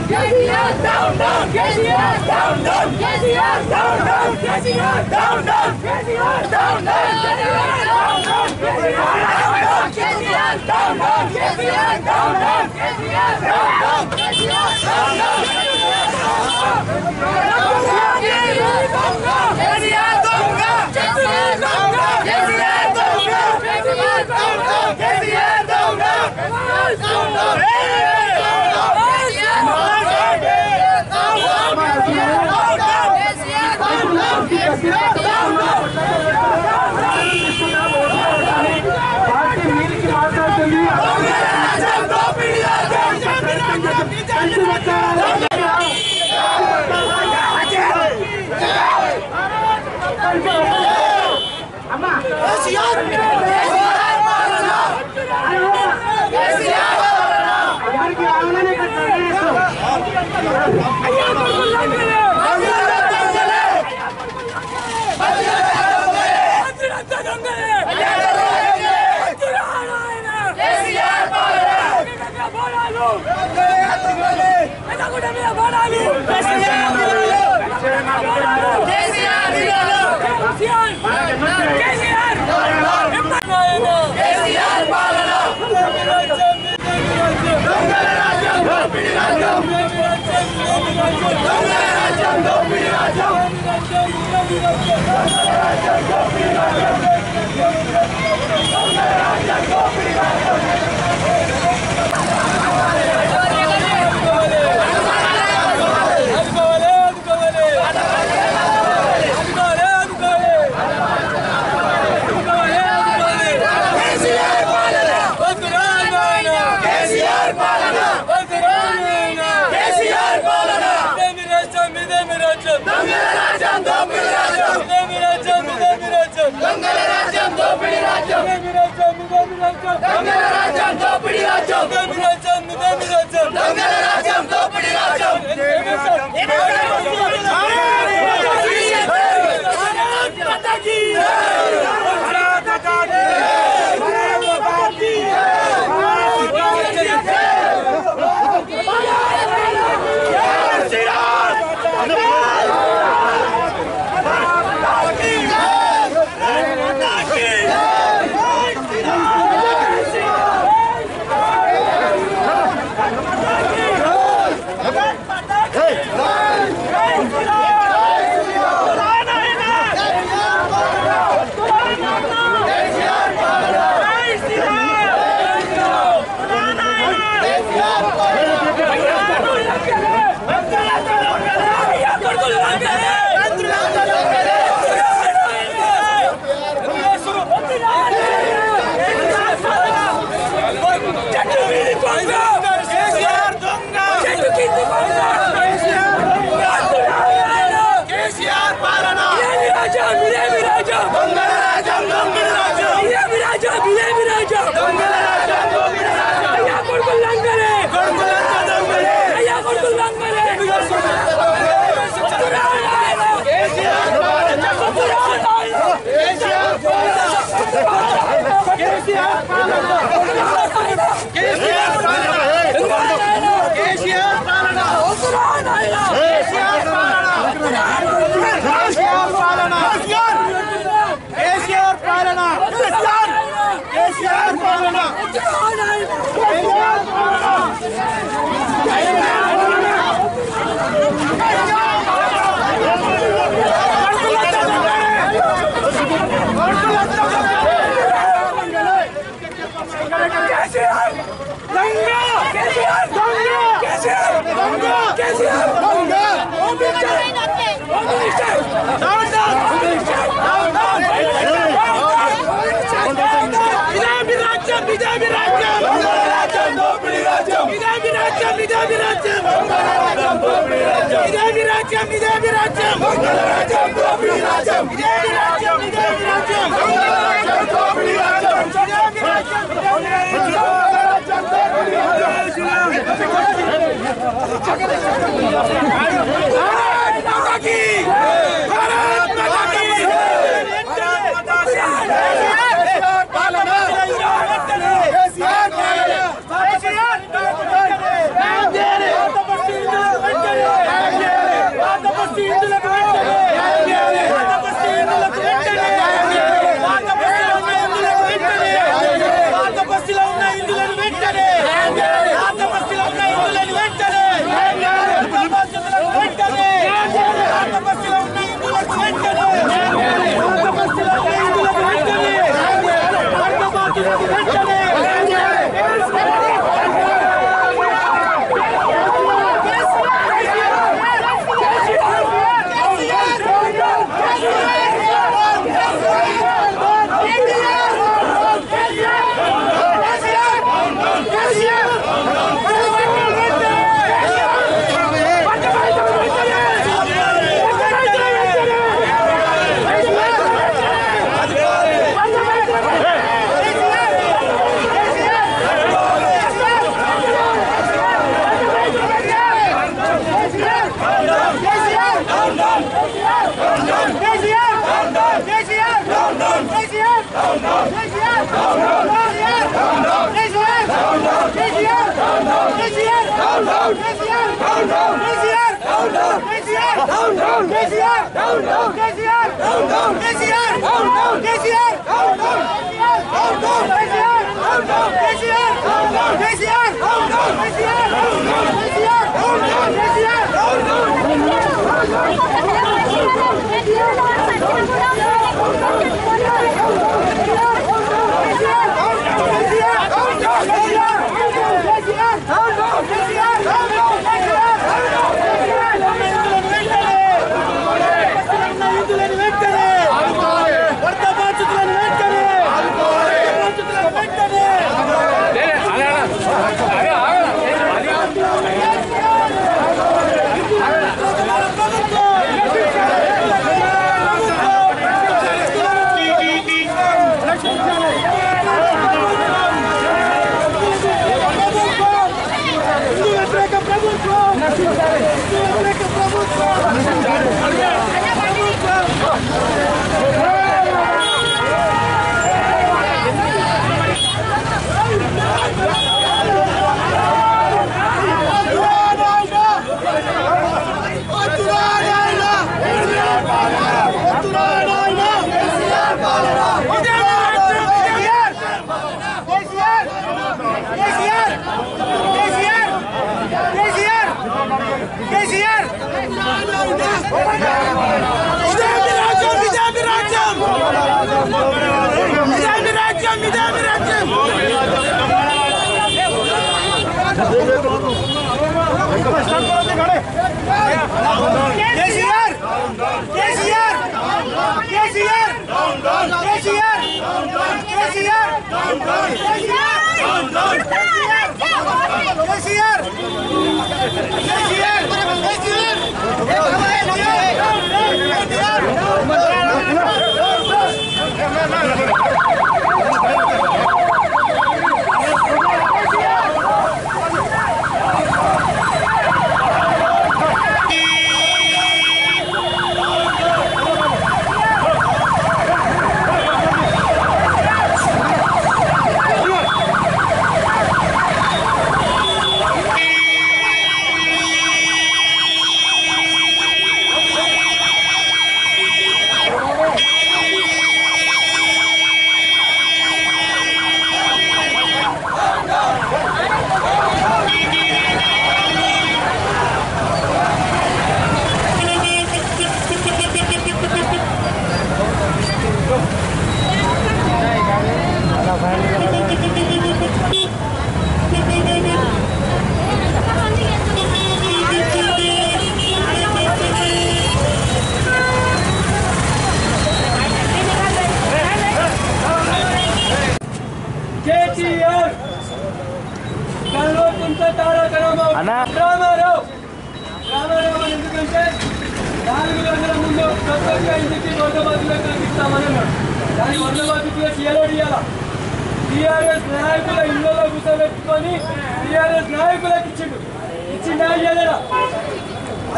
Kesia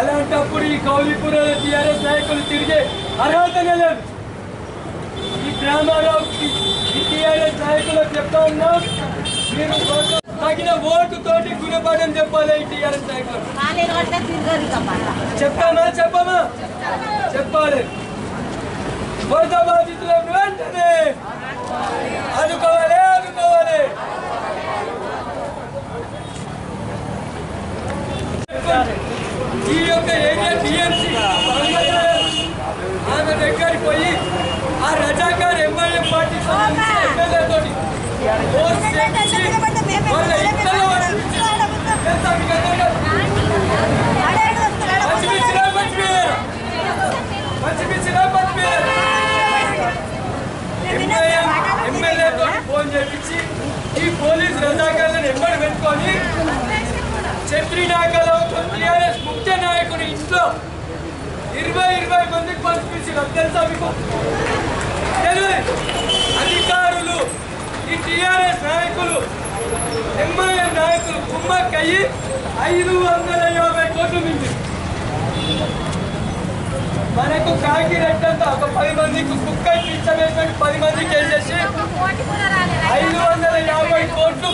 అలాంటప్పుడు ఈ కౌలిపుర TRS నాయకులు తిరిగే అర్హతనే లేదు. ఈ గ్రామారావు ఈ టీఆర్ఎస్ నాయకులకు చెప్తా ఉన్నాం, మీరు తగిన ఓటు తోటి గుణపాఠం చెప్పాలి. ఈ టీఆర్ఎస్ నాయకులు చెప్తామా చెప్పమా చెప్పాలి. వరద బాధితులను వెంటనే అనుకోవాలి అనుకోవాలి. ఈ యొక్క ఏరియా టీఎంసీ ఆమె దగ్గరికి పోయి ఆ రజాకార్ ఎంఐఎం పార్టీ ఎమ్మెల్యేతో ఎమ్మెల్యేతో ఫోన్ చేపించి ఈ పోలీస్ రజాకార్లను ఎంబడి పెట్టుకొని చంద్రీనాకలో టీఆర్ఎస్ ముఖ్య నాయకుడి ఇంట్లో 20 మందికి పంపించిన తెలుసా మీకు? అధికారులు ఈ టీఆర్ఎస్ నాయకులు ఎంఐఎం నాయకులు కుమ్మక్కయ్యి 550 కోట్లు మించి మనకు కాకి రెట్టంతా ఒక 10 మందికి కుక్క పిచ్చవేసినట్టు 10 మందికి వేసేసి 550 కోట్లు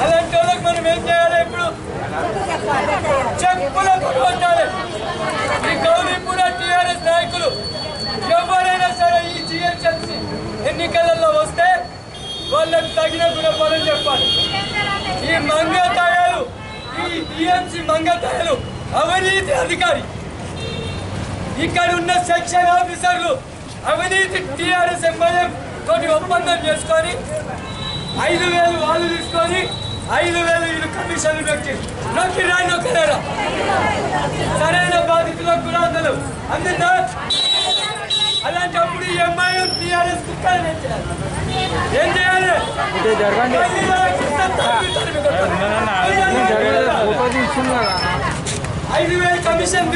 అలాంటి వాళ్ళకి మనం ఏం చేయాలి? ఇప్పుడు ఎన్నికలలో వస్తే వాళ్ళకి తగిన గుణపాఠం చెప్పాలి. ఈ మంగతాయాలు, ఈ టీఎంసీ మంగతాయాలు అవినీతి అధికారి. ఇక్కడ ఉన్న సెక్షన్ ఆఫీసర్లు అవినీతి టీఆర్ఎస్ ఎంఐఎం తోటి ఒప్పందం చేసుకొని 5,000 వాళ్ళు తీసుకొని 5,000 వీళ్ళు కమిషన్లు నొక్కి రాయి నొక్కలేరా? సరైన బాధితులకు కూడా అందరు అందుతా. అలాంటప్పుడు ఈ ఎంఐఎం టీఆర్ఎస్ కుక్కలు ఏం చేయాలి? 5,000 కమిషన్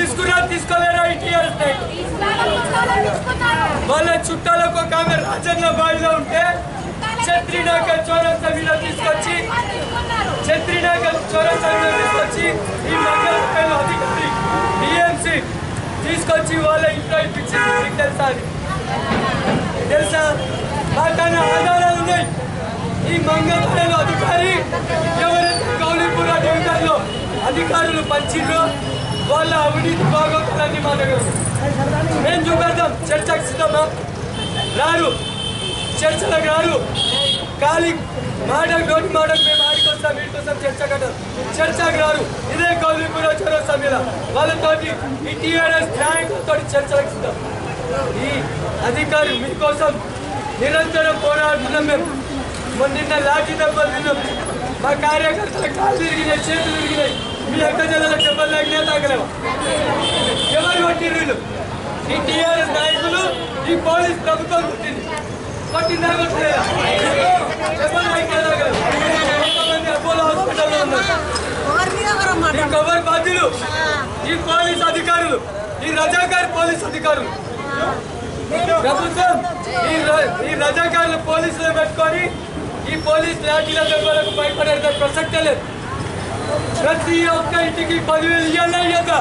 తీసుకోలేరా ఈ టీఆర్ఎస్ నాయకులు? వాళ్ళ చుట్టాలకు ఒక ఆమె రాజన్న బావిలో ఉంటే ఛత్రినాకల్ చౌరస్తా తీసుకొచ్చి ఈ మంగళ అధికారి టీఎంసీ తీసుకొచ్చి వాళ్ళ ఇంట్లో ఇప్పించింది. మీకు తెలుసా? అది తెలుసా? మాకన్న ఆధారాలు ఉన్నాయి. ఈ మంగళ అధికారి ఎవరైతే గౌలీపుర డివిజన్లో అధికారులు పంచిండ్రో వాళ్ళ అవినీతి బాగోతుందని మా దగ్గర మేము చూపెడతాం. చర్చకు సిద్ధమా? రారు, చర్చలకు రారు. ఖాళీ మాటకు నోటి మాటకు మేము ఆడికి వస్తాం, వీటికి వస్తాం, చర్చకు రారు. ఇదే గౌలీపుర చౌరస్తా మీద వాళ్ళతోటి ఈ టీఆర్ఎస్ నాయకులతో చర్చలకు సిద్ధం. ఈ అధికారి మీకోసం నిరంతరం పోరాడుతున్నాం. మేము నిన్న లాఠీ దెబ్బలు తిన్నాం. మా కార్యకర్తల కాళ్ళు తిరిగినాయి, చేతులు తిరిగినాయి. మీ అక్క జిల్లాల దెబ్బలు లేకనే తాగలేవా? ఎవరు కొట్టిరు వీళ్ళు? ఈ టీఆర్ఎస్ నాయకులు, ఈ పోలీస్ ప్రభుత్వం కొట్టింది. కొట్టిందా కొట్టలేదా? దెబ్బలు లేకనే తాగలేవు. కొంతమంది అపోలో హాస్పిటల్లో ఉన్నారు. ఇంకెవరు బాధ్యులు? ఈ పోలీస్ అధికారులు, ఈ రజాకార్ పోలీస్ అధికారులు. ప్రభుత్వం ఈ రజాకారులు పోలీసులు పెట్టుకొని ఈ పోలీస్ లాఠీల దెబ్బలకు భయపడే ప్రసక్తే లేదు. ప్రతి ఒక్క ఇంటికి 10,000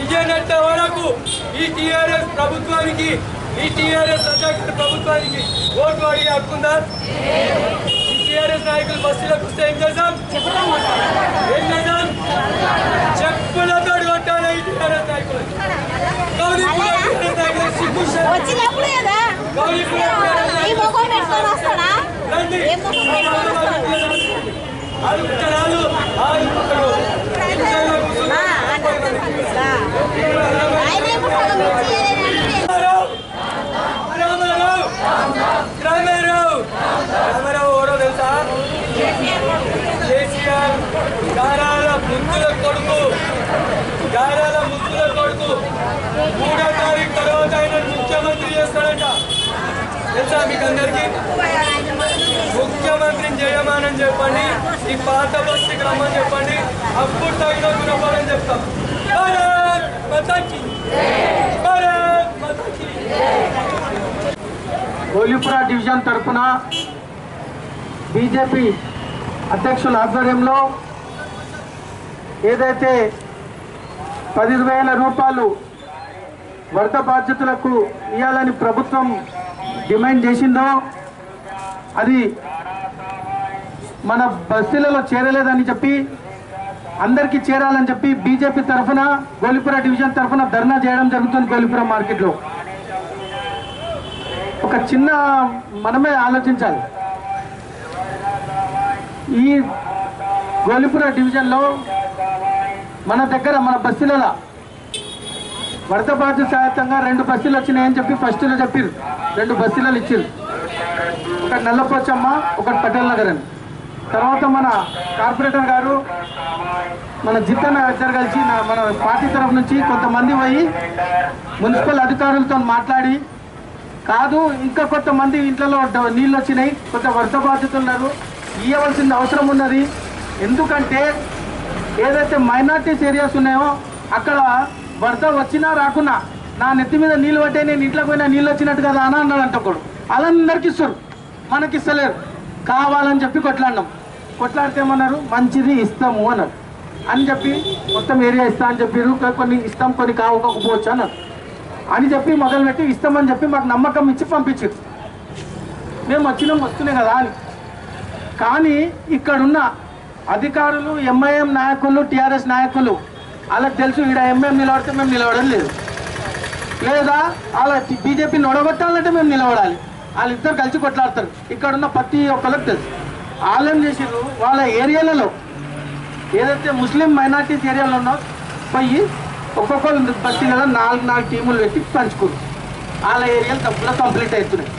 ఇయ్యనంత వరకు ఈ టీఆర్ఎస్ ప్రభుత్వానికి, ఈ టీఆర్ఎస్ రజాకార్ ప్రభుత్వానికి ఓటు అడిగే హక్కుందా? ఈ టీఆర్ఎస్ నాయకులు బస్సులకు వస్తే ఏం చేద్దాం? చెప్పులతో కొట్టాలి ఈ టీఆర్ఎస్ నాయకులు. రామారావు ఎవరో తెలుసా? కేసీఆర్ గారాల ముద్దుల కొడుకు, 3వ తారీఖు తర్వాత ఆయన ముఖ్యమంత్రి చేస్తాడంట. తెలుసా మీకు అందరికీ? ముఖ్యమంత్రిని చేయమని చెప్పండి, ఈ పాత బస్తీకి రమ్మని చెప్పండి, అప్పుడు తగిన గుణపాఠం చెప్తాం. భారత్ మాతాకి, భారత్ మాతాకి. గౌలీపుర డివిజన్ తరఫున బీజేపీ అధ్యక్షుల ఆధ్వర్యంలో ఏదైతే 10,000 రూపాయలు వరద బాధ్యతలకు ఇవ్వాలని ప్రభుత్వం డిమాండ్ చేసిందో అది మన బస్తీలలో చేరలేదని చెప్పి, అందరికీ చేరాలని చెప్పి బీజేపీ తరఫున గౌలీపుర డివిజన్ తరఫున ధర్నా చేయడం జరుగుతుంది. గౌలీపుర మార్కెట్లో ఒక చిన్న మనమే ఆలోచించాలి. ఈ గౌలీపుర డివిజన్లో మన దగ్గర మన బస్తీలలో వరద బాధ్యత సహాయంగా 2 బస్తీలు వచ్చినాయని చెప్పి ఫస్ట్లో చెప్పారు. 2 బస్తీలు ఇచ్చారు. ఒకటి నల్లపోచమ్మ, ఒకటి పటేల్ నగర్ అని. తర్వాత మన కార్పొరేటర్ గారు, మన జిత్తన్న ఇద్దరు కలిసి మన పార్టీ తరఫు నుంచి కొంతమంది పోయి మున్సిపల్ అధికారులతో మాట్లాడి, కాదు ఇంకా కొంతమంది ఇంట్లో నీళ్ళు వచ్చినాయి, కొంత వరద బాధ్యత ఉన్నారు, ఇవ్వవలసిన అవసరం ఉన్నది. ఎందుకంటే ఏదైతే మైనార్టీస్ ఏరియాస్ ఉన్నాయో అక్కడ వరద వచ్చినా రాకున్నా నా నెత్తి మీద నీళ్ళు పట్టే నేను ఇంట్లోకి పోయినా నీళ్ళు వచ్చినట్టు కదా అని అన్నాడు అంట. ఒకడు వాళ్ళందరికీ ఇస్తారు, మనకి ఇస్తలేరు. కావాలని చెప్పి కొట్లాడినాం. కొట్లాడితే ఏమన్నారు? మంచిది ఇస్తాము అన్నారు అని చెప్పి మొత్తం ఏరియా ఇస్తా అని చెప్పారు. కొన్ని ఇస్తాం, కొన్ని కాకపోవచ్చు అన్నారు అని చెప్పి మొదలుపెట్టి ఇస్తామని చెప్పి మాకు నమ్మకం ఇచ్చి పంపించారు. మేము వస్తున్నాయి కదా అని. కానీ ఇక్కడున్న అధికారులు, ఎంఐఎం నాయకులు, టీఆర్ఎస్ నాయకులు వాళ్ళకి తెలుసు, ఇక్కడ ఎంఐఎం నిలబడితే మేము నిలబడడం లేదు. లేదా వాళ్ళ బీజేపీని ఒడగొట్టాలంటే మేము నిలబడాలి. వాళ్ళిద్దరు కలిసి కొట్లాడతారు. ఇక్కడ ఉన్న ప్రతి ఒక్కరికి తెలుసు. వాళ్ళు ఏం చేసారు, వాళ్ళ ఏరియాలలో ఏదైతే ముస్లిం మైనార్టీస్ ఏరియాలో ఉన్నో పోయి ఒక్కొక్కరు బస్తీలలో 4 టీములు పెట్టి పంచుకోరు. వాళ్ళ ఏరియాలు డబ్బులు కంప్లీట్ అవుతున్నాయి.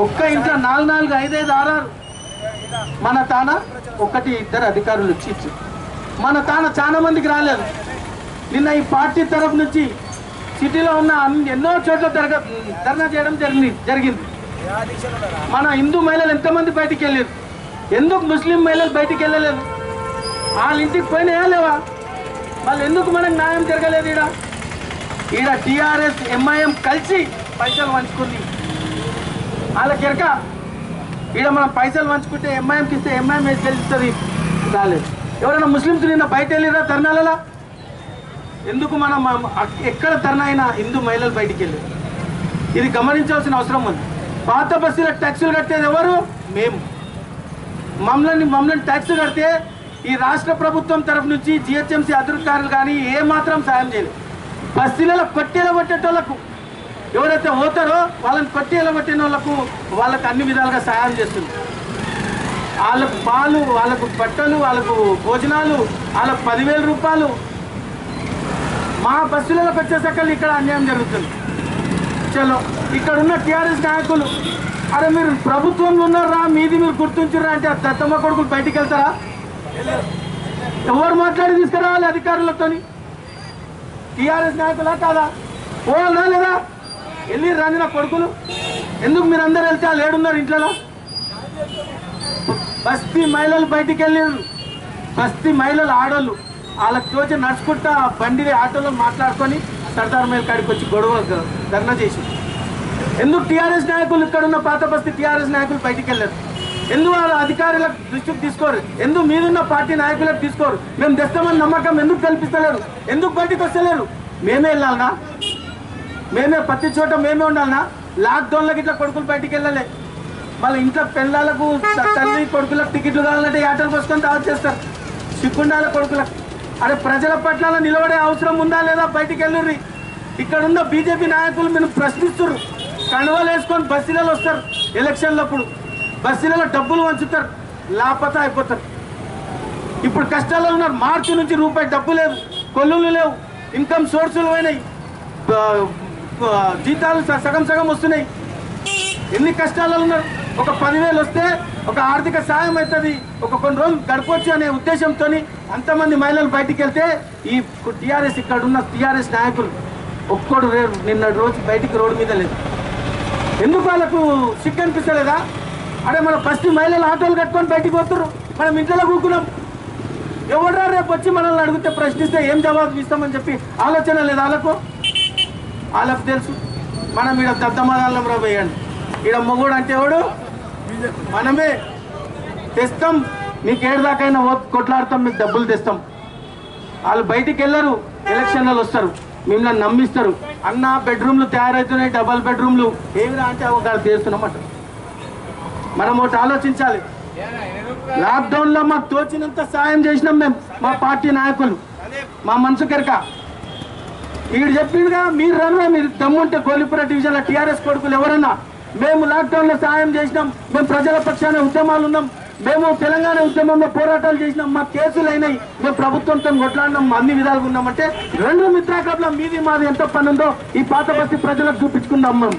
ఒక్క ఇంట్లో 4, 5, 6 మన తాన 1, 2 అధికారులు ఇచ్చి మన తాన చాలా మందికి రాలేదు. నిన్న ఈ పార్టీ తరఫు నుంచి సిటీలో ఉన్న ఎన్నో చోట్ల ధర్నా చేయడం జరిగింది. మన హిందూ మహిళలు ఎంతమంది బయటికి వెళ్ళారు? ఎందుకు ముస్లిం మహిళలు బయటికి వెళ్ళలేదు? వాళ్ళ ఇంటికి పోయినాయా లేవా? వాళ్ళు ఎందుకు మనకు న్యాయం జరగలేదు? ఈడ టీఆర్ఎస్ ఎంఐఎం కలిసి పైసలు పంచుకుంది. వాళ్ళకెరక ఈడ మనం పైసలు పంచుకుంటే ఎంఐఎంకి ఇస్తే ఎంఐఎం గెలుస్తుంది. రాలేదు. ఎవరైనా ముస్లింస్ నిన్న బయట వెళ్ళిరా ధర్నాలలో? ఎందుకు మనం ఎక్కడ ధర్నా అయినా హిందూ మహిళలు బయటికి వెళ్ళారు. ఇది గమనించాల్సిన అవసరం ఉంది. పాత బస్సుల ట్యాక్సులు కట్టేది ఎవరు? మేము. మమ్మల్ని ట్యాక్స్ కడితే ఈ రాష్ట్ర ప్రభుత్వం తరఫు నుంచి జిహెచ్ఎంసీ అధికారులు కానీ ఏమాత్రం సాయం చేయలేదు. బస్సులలో కొట్టేలా కొట్టేటోళ్లకు ఎవరైతే పోతారో వాళ్ళని కొట్టేలా కొట్టిన వాళ్ళకు అన్ని విధాలుగా సాయం చేస్తుంది. వాళ్ళకు పాలు, వాళ్ళకు బట్టలు, వాళ్ళకు భోజనాలు, వాళ్ళకు 10,000 రూపాయలు. మా బస్సులకు వచ్చేసరికి ఇక్కడ అన్యాయం జరుగుతుంది. చలో ఇక్కడ ఉన్న టీఆర్ఎస్ నాయకులు, అరే మీరు ప్రభుత్వంలో ఉన్నారా, మీది మీరు గుర్తుంచారా అంటే దత్తమ్మ కొడుకులు బయటికి వెళ్తారా? ఎవరు మాట్లాడి తీసుకురావాలి అధికారులతో? టీఆర్ఎస్ నాయకులా కాదా? పోవాలా లేదా? వెళ్ళి రాని నా కొడుకులు. ఎందుకు మీరు అందరు వెళ్తే వాళ్ళు ఏడున్నారు ఇంట్లో? బస్తీ మహిళలు బయటికి వెళ్ళారు. బస్తీ మహిళలు ఆడోళ్ళు వాళ్ళకి తోచి నడుచుకుంటా బండి ఆటోలో మాట్లాడుకొని సర్దార్ మేల్ కాడికి వచ్చి గొడవ ధర్నా చేసి. ఎందుకు టీఆర్ఎస్ నాయకులు ఇక్కడ ఉన్న పాత బస్తీ టీఆర్ఎస్ నాయకులు బయటికి వెళ్ళారు? ఎందుకు వాళ్ళ అధికారుల దృష్టికి తీసుకోరు? ఎందుకు మీరున్న పార్టీ నాయకులకు తీసుకోరు? మేము తెస్తామని నమ్మకం ఎందుకు కల్పిస్తలేరు? ఎందుకు బయటికి వస్తలేరు? మేమే వెళ్ళాలనా? మేమే ప్రతి చోట మేమే ఉండాలనా? లాక్డౌన్లకి ఇట్లా కొడుకులు బయటికి వెళ్ళలే. వాళ్ళ ఇంట్లో పిల్లలకు తల్లి కొడుకులకు టికెట్లు కావాలంటే యాటలు కోసుకొని దావత్ చేస్తారు. సిక్కుండాల కొడుకులకు. అరే ప్రజల పట్ల నిలబడే అవసరం ఉందా లేదా? బయటికి వెళ్ళుర్రి. ఇక్కడ ఉన్న బీజేపీ నాయకులు మీరు ప్రశ్నిస్తున్నారు. కండువాలు వేసుకొని బస్సులలో వస్తారు. ఎలక్షన్లప్పుడు బస్సులలో డబ్బులు వంచుతారు, లాపతా అయిపోతారు. ఇప్పుడు కష్టాల్లో ఉన్నారు. మార్చి నుంచి రూపాయి డబ్బు లేదు, కొల్లులు లేవు, ఇన్కమ్ సోర్సులు పోయినాయి, జీతాలు సగం వస్తున్నాయి. ఎన్ని కష్టాలలో ఉన్నారు. ఒక 10,000 వస్తే ఒక ఆర్థిక సాయం అవుతుంది, ఒక కొన్ని రోజులు గడపవచ్చు అనే ఉద్దేశంతో అంతమంది మహిళలు బయటికి వెళ్తే ఈ టీఆర్ఎస్ ఇక్కడ ఉన్న టీఆర్ఎస్ నాయకులు ఒక్కడు నిన్న రోజు బయటికి రోడ్డు మీద లేదు. ఎందుకు వాళ్ళకు సిగ్గు అనిపిస్తలేదా? అరే మన ఫస్ట్ మహిళలు ఆటోలు కట్టుకొని బయటికి పోతున్నారు, మనం ఇంట్లో కూకున్నాం. ఎవడరా రేపు వచ్చి మనల్ని అడిగితే ప్రశ్నిస్తే ఏం జవాబు ఇస్తామని చెప్పి ఆలోచన లేదు వాళ్ళకు తెలుసు. మనం ఈడ దద్దమదాలం రా వేయండి. ఈడ మొగుడు అంటే ఎవడు? మనమే. తెస్తాం, మీకు ఏడుదాకైనా కొట్లాడతాం, మీకు డబ్బులు తెస్తాం. వాళ్ళు బయటికి వెళ్ళరు, ఎలక్షన్లలో వస్తారు, మిమ్మల్ని నమ్మిస్తారు. అన్న బెడ్రూమ్లు తయారవుతున్నాయి, డబల్ బెడ్రూమ్లు ఏమిరా అంటే ఒక తీరుతున్నామట. మనం ఒకటి ఆలోచించాలి. లాక్డౌన్లో మాకు తోచినంత సాయం చేసినాం మేము, మా పార్టీ నాయకులు, మా మనసు కెరక. ఇక్కడ చెప్పిందిగా మీరు రన్నా, మీరు దమ్ముంటే గోలిపుర డివిజన్లో టీఆర్ఎస్ కొడుకులు ఎవరన్నా మేము లాక్డౌన్లో సాయం చేసినాం, మేము ప్రజల పక్షాన ఉద్యమాలు ఉన్నాం, మేము తెలంగాణ ఉద్యమంలో పోరాటాలు చేసినాం, మా కేసులు అయినాయి, మేము ప్రభుత్వంతో కొట్లాడినాం, అన్ని విధాలుగా ఉన్నామంటే 2 మిత్రా క్లబ్లో మీది మాది ఎంత పని ఉందో ఈ పాత బస్తీ ప్రజలకు చూపించుకుందాం. మేము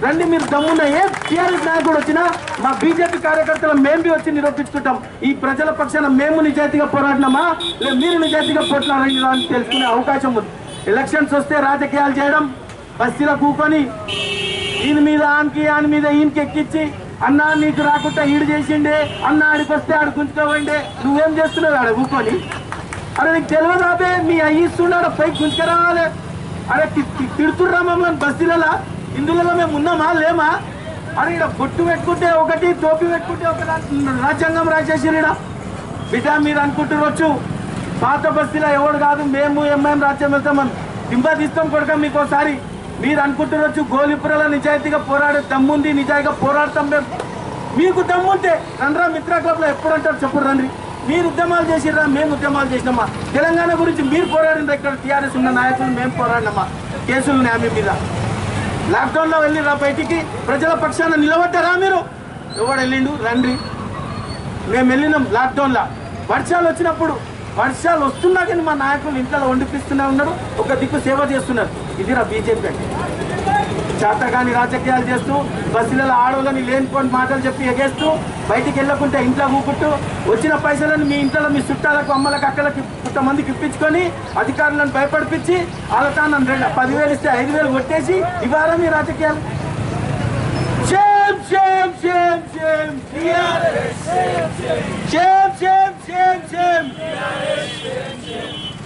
రండి, మీరు దమ్మున్న ఏ టీఆర్ఎస్ నాయకుడు వచ్చినా మా బీజేపీ కార్యకర్తలు మేము వచ్చి నిరూపించుకుంటాం. ఈ ప్రజల పక్షాన మేము నిజాయితీగా పోరాడినామా లేదా మీరు నిజాయితీగా పోట్లాడినా అని తెలుసుకునే అవకాశం ఉంది. ఎలక్షన్స్ వస్తే రాజకీయాలు చేయడం, బస్తీలో కూకొని ఈయన మీద ఆని మీద ఈయనకి ఎక్కించి అన్నా నీకు రాకుండా ఈడు చేసిండే, అన్న ఆడికి వస్తే ఆడు గుంజుకోవండే, నువ్వేం చేస్తున్నావు ఆడ కూకొని? అరే నీకు తెలియదు అదే, మీ అయ్యిస్తున్నాడు పైకి గుంజుకరావాలి. అరే తిడుతుర్రా మమ్మల్ని బస్తీలలో, ఇందులో మేము ఉన్నామా లేమా? అరే ఇక్కడ బొట్టు పెట్టుకుంటే ఒకటి, టోపీ పెట్టుకుంటే ఒక రాజ్యాంగం రాసేసిరా బిడ్డ. మీరు అనుకుంటున్నారు పాత బస్తీలో ఎవడు కాదు, మేము ఎంఐఎం రాజ్యం వెళ్తామని దింబా తీస్తాం కొడుక మీకోసారి. మీరు అనుకుంటున్నారు గోలిపురలో నిజాయితీగా పోరాడే దమ్ముంది, నిజాయితీగా పోరాడతాం మేము. మీకు దమ్ముంటే రండ్రా మిత్రా క్లబ్లో ఎప్పుడు అంటారు చెప్పు రండి. మీరు ఉద్యమాలు చేసిర్రా, మేము ఉద్యమాలు చేసినామా? తెలంగాణ గురించి మీరు పోరాడినరా? ఇక్కడ టీఆర్ఎస్ ఉన్న నాయకులు మేము పోరాడినామా? కేసులు ఉన్నాయి మీ మీద. లాక్డౌన్లో వెళ్ళిరా బయటికి, ప్రజల పక్షాన నిలబడ్డారా మీరు? ఎవడు వెళ్ళిండు? రండి. మేము వెళ్ళినాం లాక్డౌన్లో. వర్షాలు వచ్చినప్పుడు, వర్షాలు వస్తున్నా కానీ మా నాయకులు ఇంట్లో వండిపిస్తూనే ఉన్నారు, ఒక దిక్కు సేవ చేస్తున్నారు. ఇదిరా బీజేపీ అంటే. చేతగాని రాజకీయాలు చేస్తూ, బస్సులలో ఆడవాళ్ళని లేనిపోని మాటలు చెప్పి ఎగేస్తూ, బయటికి వెళ్ళకుంటే ఇంట్లో ఊపుకుంటూ, వచ్చిన పైసలను మీ ఇంట్లో మీ చుట్టాలకు, అమ్మలకు, అక్కలకి కొంతమందికి ఇప్పించుకొని అధికారులను భయపడిపించి వాళ్ళతో 10,000 ఇస్తే 5,000 కొట్టేసి ఇవాళ మీ రాజకీయాలు.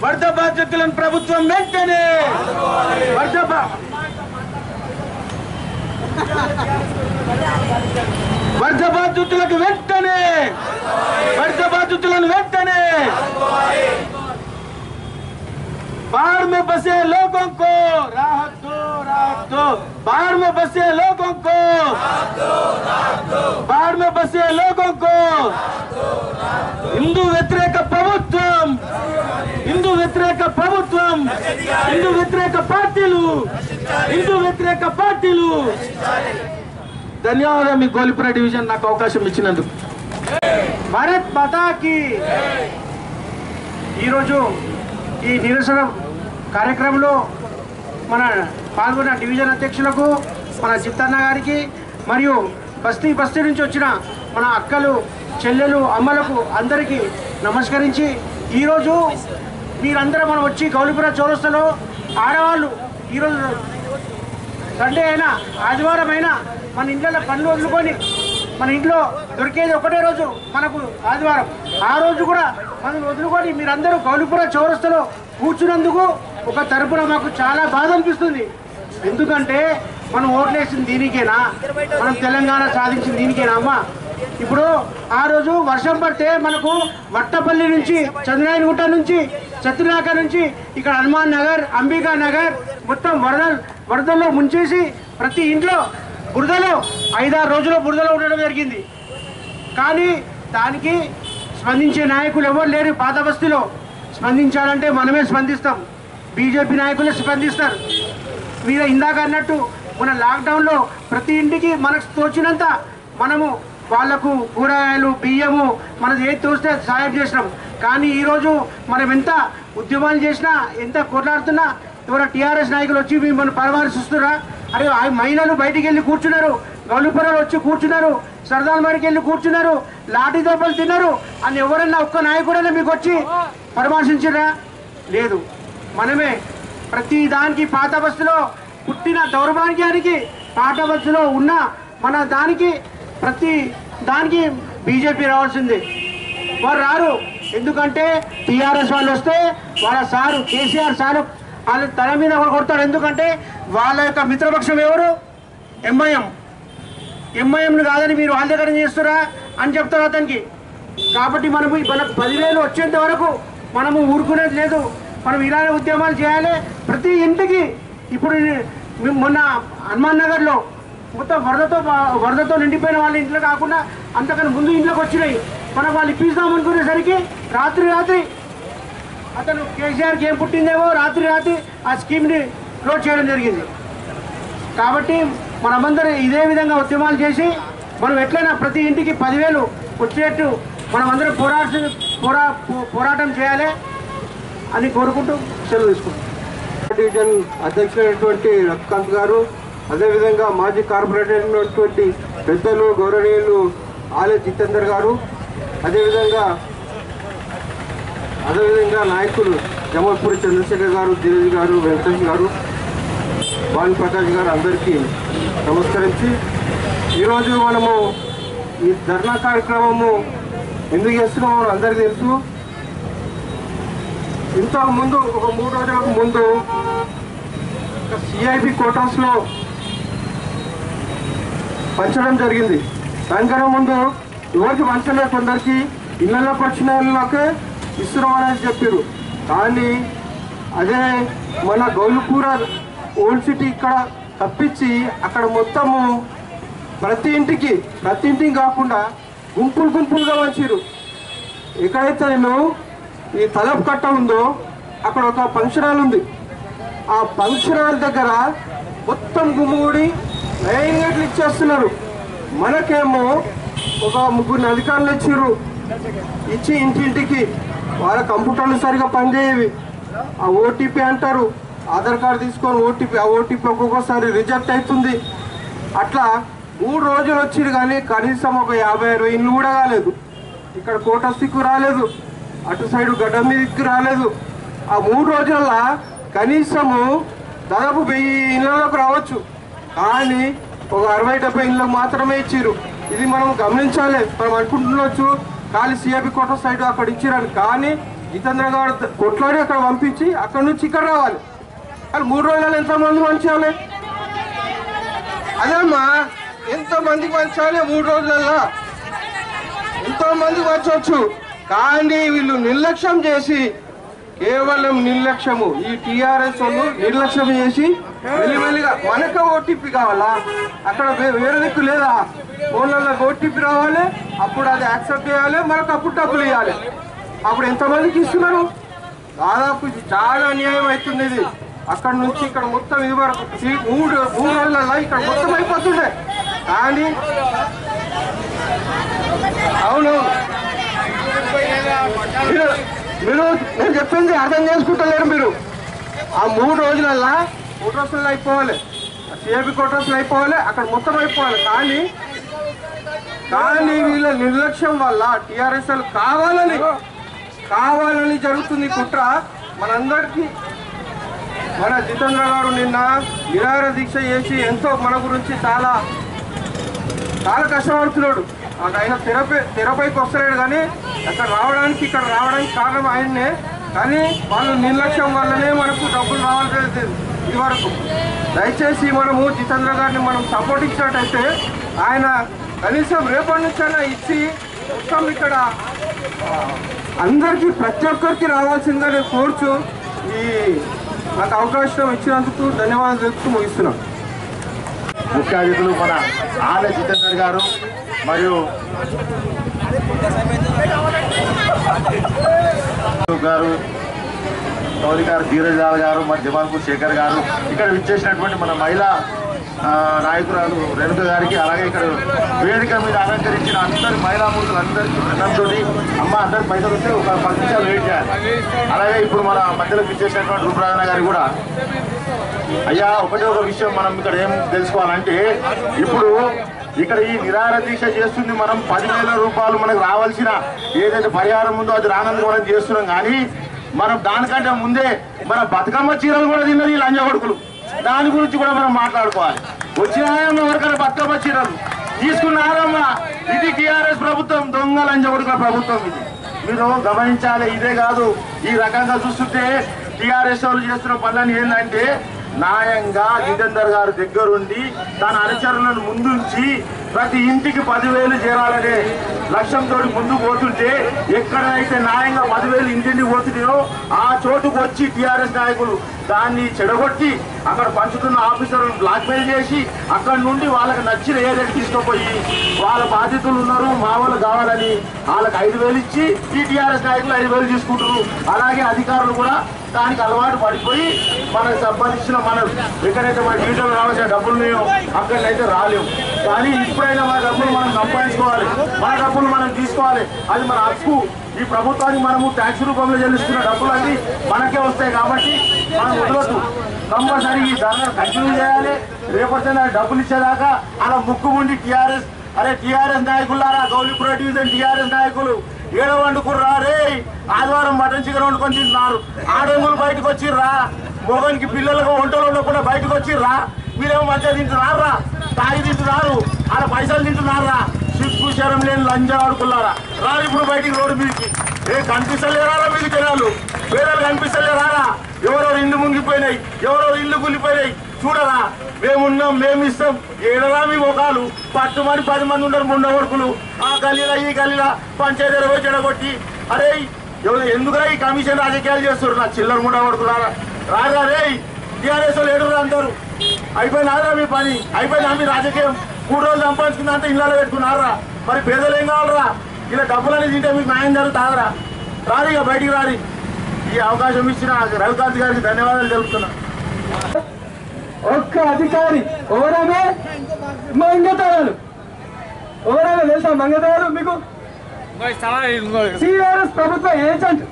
వరద బాధ్యతలను ప్రభుత్వం వెంటనే వరద బాధితులకు వెంటనే बाढ़ में बसे लोगों को राहत दो, बाढ़ में बसे लोगों को, बाढ़ में बसे लोगों को हिंदू व्यतिरेक ప్రభుత్వం, हिंदू వ్యతిరేక పార్టీలు. ధన్యవాదాలు మీ గోలిపుర డివిజన్ నాకు అవకాశం ఇచ్చినందుకు. భారత్ మాతాకి. ఈరోజు ఈ నిరసన కార్యక్రమంలో మన పాల్గొన్న డివిజన్ అధ్యక్షులకు, మన చిత్తన్న గారికి, మరియు బస్తీ నుంచి వచ్చిన మన అక్కలు, చెల్లెలు, అమ్మలకు అందరికీ నమస్కరించి, ఈరోజు మీరందరూ మనం వచ్చి గౌలిపుర చౌరస్తాలో ఆడవాళ్ళు ఈరోజు సండే అయినా ఆదివారం అయినా మన ఇంట్లో పనులు వదులుకొని, మన ఇంట్లో దొరికేది ఒకటే రోజు మనకు ఆదివారం, ఆ రోజు కూడా మనం వదులుకొని మీరందరూ గౌలిపుర చౌరస్తాలో కూర్చున్నందుకు ఒక తరపున మాకు చాలా బాధ అనిపిస్తుంది. ఎందుకంటే మనం ఓట్లేసింది దీనికేనా? మనం తెలంగాణ సాధించింది దీనికేనా అమ్మా? ఇప్పుడు ఆ రోజు వర్షం పడితే మనకు వట్టపల్లి నుంచి, చంద్రాయనగుట్ట నుంచి, చత్రినాక నుంచి ఇక్కడ హనుమాన్ నగర్, అంబికా నగర్ మొత్తం వరదల్లో ముంచేసి ప్రతి ఇంట్లో బురదలో 5-6 రోజులు బురదలో ఉండడం జరిగింది. కానీ దానికి స్పందించే నాయకులు ఎవరు లేరు. పాత బస్తీలో స్పందించాలంటే మనమే స్పందిస్తాం, బీజేపీ నాయకులే స్పందిస్తారు. మీరు ఇందాక అన్నట్టు మన లాక్డౌన్లో ప్రతి ఇంటికి మనకు తోచినంత మనము వాళ్లకు కూరగాయలు, బియ్యము మనది ఏది తోస్తే సాయం చేసినాం. కానీ ఈరోజు మనం ఎంత ఉద్యమాలు చేసినా, ఎంత కొట్లాడుతున్నా, ఎవరో టీఆర్ఎస్ నాయకులు వచ్చి మనం పరామర్శిస్తున్నారా? అరే మహిళలు బయటికి వెళ్ళి కూర్చున్నారు, గౌలిపురలో వచ్చి కూర్చున్నారు, సరదాలమరికి వెళ్ళి కూర్చున్నారు, లాఠీ దెబ్బలు తిన్నారు అని ఎవరన్నా ఒక్క నాయకుడైనా మీకు వచ్చి పరామర్శించరా? లేదు. మనమే ప్రతి దానికి, పాత బస్సులో పుట్టిన దౌర్భాగ్యానికి, పాత బస్సులో ఉన్న మన దానికి, ప్రతి దానికి బీజేపీ రావాల్సిందే. వారు రారు. ఎందుకంటే టీఆర్ఎస్ వాళ్ళు వస్తే వాళ్ళ సారు కేసీఆర్ సారు వాళ్ళ తల మీద కొడతాడు. ఎందుకంటే వాళ్ళ యొక్క మిత్రపక్షం ఎవరు? ఎంఐఎంను కాదని మీరు వాళ్ళ దగ్గర చేస్తురా అని చెప్తారు అతనికి. కాబట్టి మనకు 10,000 వచ్చేంత వరకు మనము ఊరుకునేది లేదు. మనం ఇలానే ఉద్యమాలు చేయాలి. ప్రతి ఇంటికి ఇప్పుడు మొన్న హనుమాన్ నగర్లో మొత్తం వరదతో నిండిపోయిన వాళ్ళ ఇంట్లో కాకుండా అంతకన్నా ముందు ఇంట్లోకి వచ్చినాయి. మనం వాళ్ళు ఇప్పిస్తాం అనుకునేసరికి రాత్రి అతను కేసీఆర్కి ఏం పుట్టిందేమో రాత్రి ఆ స్కీమ్ని క్లోజ్ చేయడం జరిగింది. కాబట్టి మనమందరం ఇదే విధంగా ఉద్యమాలు చేసి మనం ఎట్లయినా ప్రతి ఇంటికి 10,000 వచ్చేట్టు మనమందరం పోరాటం చేయాలి అని కోరుకుంటూ సెలవు తీసుకుంటాం. డివిజన్ అధ్యక్షులైనటువంటి రఘుకాంత్ గారు, అదేవిధంగా మాజీ కార్పొరేటర్ అయినటువంటి పెద్దలు గౌరవనీయులు ఆలే జితేందర్ గారు, అదేవిధంగా నాయకులు జమల్పూరి చంద్రశేఖర్ గారు, ధీరజ్ గారు, వెంకటేష్ గారు, భాను ప్రకాష్ గారు అందరికీ నమస్కరించి, ఈరోజు మనము ఈ ధర్నా కార్యక్రమము ఎందుకు చేస్తున్నామో అందరికీ తెలుసు. ఇంతకు ముందు ఒక 3 రోజులకు ముందు సిఐబి క్వార్టర్స్లో పంచడం జరిగింది. దానికన్నా ముందు ఎవరికి పంచలేదు, కొందరికి ఇళ్లలో పరిచిన వాళ్ళకే ఇస్తున్నాం అనేది చెప్పారు. కానీ అదే మన గౌలిపుర ఓల్డ్ సిటీ ఇక్కడ తప్పించి అక్కడ మొత్తము ప్రతి ఇంటికి కాకుండా గుంపులుగా పంచారు. ఎక్కడైతే నేను ఈ తలపు కట్ట ఉందో అక్కడ ఒక ఫంక్షన్ హాల్ ఉంది. ఆ ఫంక్షన్ హాల్ దగ్గర మొత్తం గుమ్ముగూడి లైన్ గేట్లు ఇచ్చేస్తున్నారు. మనకేమో ఒక 3 అధికారులు ఇచ్చి ఇంటింటికి వాళ్ళ కంప్యూటర్లు సరిగా పనిచేయవి. ఆ ఓటీపీ అంటారు, ఆధార్ కార్డు తీసుకొని ఓటీపీ, ఆ ఓటీపీ ఒక్కొక్కసారి రిజెక్ట్ అవుతుంది. అట్లా 3 రోజులు వచ్చిరు కానీ కనీసం ఒక 50-60 ఇల్లు కూడా కాలేదు. ఇక్కడ కోటస్థిక్కు రాలేదు, అటు సైడు గడ్డ మీదకి రాలేదు. ఆ 3 రోజుల్లో కనీసము దాదాపు 1000 ఇళ్ళలోకి రావచ్చు, కానీ ఒక 60-70 ఇళ్ళకు మాత్రమే ఇచ్చిరు. ఇది మనం గమనించాలి. మనం అనుకుంటుండొచ్చు ఖాళీ సిఐపి కోట సైడ్ అక్కడ ఇచ్చిరని, కానీ జితేంద్ర గారు కొట్లాడి అక్కడ పంపించి అక్కడ నుంచి ఇక్కడ రావాలి. కానీ 3 రోజులలో ఎంతమంది పంచాలి? అదేమ్మా, ఎంతమందికి పంచాలి? 3 రోజులలో ఎంతో మందికి పంచవచ్చు. కానీ వీళ్ళు నిర్లక్ష్యం చేసి, కేవలం నిర్లక్ష్యము, ఈ టీఆర్ఎస్ వాళ్ళు నిర్లక్ష్యం చేసి వెలివెలిగా మనకు ఓటీపీ కావాలా, అక్కడ వేరే దిక్కు లేదా, ఫోన్లలో ఓటీపీ రావాలి, అప్పుడు అది యాక్సెప్ట్ చేయాలి, మనకు అప్పుడు డబ్బులు ఇవ్వాలి. అప్పుడు ఎంతమందికి ఇస్తున్నారు? దాదాపు చాలా అన్యాయం అవుతుంది. ఇది అక్కడ నుంచి ఇక్కడ మొత్తం ఇది వరకు 3 రోజులలో ఇక్కడ మొత్తం అయిపోతుండే. కానీ అవును, మీరు నేను చెప్పింది అర్థం చేసుకుంటలేరు. మీరు ఆ 3 రోజులల్లా కోటర్స్లో అయిపోవాలి, సిఐపి కోటర్స్లో అయిపోవాలి, అక్కడ మొత్తం అయిపోవాలి. కానీ వీళ్ళ నిర్లక్ష్యం వల్ల టీఆర్ఎస్ కావాలని జరుగుతుంది కుట్ర. మనందరికీ మన జితేంద్ర గారు నిన్న నిరాహార దీక్ష చేసి ఎంతో మన గురించి చాలా చాలా కష్టపడుతున్నాడు. ఆయన తెరపైకి వస్తలేడు, కానీ ఇక్కడ రావడానికి కారణం ఆయన్నే. కానీ వాళ్ళు నిర్లక్ష్యం వల్లనే మనకు డబ్బులు రావాల్సింది ఇది వరకు. దయచేసి మనము జితేంద్ర గారిని మనం సపోర్ట్ ఇచ్చినట్టయితే ఆయన కనీసం రేపటి నుంచైనా ఇచ్చి మొత్తం ఇక్కడ అందరికీ ప్రతి ఒక్కరికి రావాల్సిందిగా నేను కోరుచు నాకు అవకాశం ఇచ్చినందుకు ధన్యవాదాలు తెలుపుతూ ముగిస్తున్నాను. ముఖ్య అతిథులు మన ఆలయ జితేందర్ గారు మరియు గారు, గౌరీ గారు, ధీరజాల్ గారు, మన జమాల్పూర్ శేఖర్ గారు, ఇక్కడ విచ్చేసినటువంటి మన మహిళా నాయకురాలు రేణుక గారికి, అలాగే ఇక్కడ వేదిక మీద అలంకరించిన అందరి మహిళామూర్తులందరికీ దండంతో అమ్మ అందరికి పైసలు వస్తే ఒక 10 నిమిషాలు వెయిట్ చేయాలి. అలాగే ఇప్పుడు మన మధ్యలో విచ్చేసినటువంటి రూపరాజన గారికి కూడా, అయ్యా ఒకటే ఒక విషయం మనం ఇక్కడ ఏం తెలుసుకోవాలంటే, ఇప్పుడు ఇక్కడ ఈ నిరాహార దీక్ష చేస్తుంది మనం 10,000 రూపాయలు మనకు రావాల్సిన ఏదైతే పరిహారం ఉందో అది రానందుకు మనం చేస్తున్నాం. కానీ మనం దానికంటే ముందే మన బతుకమ్మ చీరలు కూడా తిన్నది లంజ కొడుకులు. దాని గురించి కూడా మనం మాట్లాడుకోవాలి. వచ్చినాయమ్మ ఎవరికైనా బతుకమ్మ చీరలు తీసుకున్నారమ్మా, ఇది టీఆర్ఎస్ ప్రభుత్వం, దొంగ లంజ కొడుకుల ప్రభుత్వం. ఇది మీరు గమనించాలి. ఇదే కాదు, ఈ రకంగా చూస్తుంటే టీఆర్ఎస్ వాళ్ళు చేస్తున్న పనులని ఏంటంటే, న్యాయంగా జితేందర్ గారి దగ్గరుండి తన అనుచరులను ముందుంచి ప్రతి ఇంటికి 10,000 చేరాలనే లక్ష్యంతో ముందుకు పోతుంటే, ఎక్కడైతే న్యాయంగా 10,000 ఇంటింటికి పోతున్నాయో ఆ చోటుకు వచ్చి టీఆర్ఎస్ నాయకులు దాన్ని చెడగొట్టి అక్కడ పంచుతున్న ఆఫీసర్లను బ్లాక్మెయిల్ చేసి అక్కడ నుండి వాళ్ళకి నచ్చిన ఏదైతే తీసుకుపోయి వాళ్ళ బాధితులు ఉన్నారు మా వాళ్ళు కావాలని వాళ్ళకి 5,000 ఇచ్చి ఈ టీఆర్ఎస్ నాయకులు 5,000 తీసుకుంటారు. అలాగే అధికారులు కూడా దానికి అలవాటు పడిపోయి మనకు సంబంధించిన మనం ఎక్కడైతే మన డీటెయిల్ రావాల్సిన డబ్బులు ఉన్నాయో అక్కడైతే రాలేవు. కానీ ఇప్పుడైనా మన డబ్బులు మనం సంపాదించుకోవాలి, మన డబ్బులు మనం తీసుకోవాలి. అది మన హక్కు. ఈ ప్రభుత్వానికి మనము ట్యాక్స్ రూపంలో చెల్లిస్తున్న డబ్బులు అన్నీ మనకే వస్తాయి. కాబట్టి మనం వదలొద్దు, కంపల్సరీ ఈ ధరను కంటిన్యూ చేయాలి. రేపొద్దున డబ్బులు ఇచ్చేదాకా అలా ముక్కు ఉండి టీఆర్ఎస్ టీఆర్ఎస్ నాయకులారా, గౌలీపుర డివిజన్ టీఆర్ఎస్ నాయకులు ఏడో వండుకుర్రా రే, ఆదివారం మటన్ చికెన్ వండుకొని తింటున్నారు. ఆడోళ్ళు బయటకు వచ్చిర్రా, మొగనికి పిల్లలకు వంటలు ఉండకుండా బయటకు వచ్చిర్రా. మీరేమో మంచిగా తింటున్నారా, తాగి తింటున్నారు, ఆడ పైసలు తింటున్నారా. సిగ్గు శరం లేని లంజా ఆడుకున్నారా, రారు ఇప్పుడు బయటికి రోడ్డు మీదకి. కనిపిస్తలేరా మీకు జనాలు, వేరే కనిపిస్తలేరా? ఎవరెవరు ఇల్లు మునిగిపోయినాయి, ఎవరెవరు ఇల్లు కూలిపోయినాయి చూడరా. మేమున్నాం, మేము ఇస్తాం, ఏడరా మీ ముఖాలు. పట్టుమని 10 మంది ఉండరు ముండ కొడుకులు. ఆ గల్లీలా ఈ గల్లీలా పంచాయతీ 20 చెడగొట్టి, అరే ఎందుకురా ఈ కమిషన్ రాజకీయాలు చేస్తారు నా చిల్లర ముండ కొడుకులారా. రారా రే, టీఆర్ఎస్ వాళ్ళు ఏడుగురు అందరు అయిపోయినారా మీ పని, అయిపోయినా మీ రాజకీయం. 3 రోజులు సంపాదించుకుందంటే ఇళ్ళలో పెట్టుకున్నారా. మరి పేదలు ఏం కావాలరా? ఇలా డబ్బులని తింటే మీకు న్యాయం జరుగుతారా? రారు, ఇక బయటికి రారి. ఈ అవకాశం ఇచ్చిన రవికాంత్ గారికి ధన్యవాదాలు తెలుపుతున్నా. ఒక్క అధికారి ఎవరామే మంగతారాలు ఎవరామే తెలుసా మంగతారాలు మీకు టీఆర్ఎస్ ప్రభుత్వ ఏజెంట్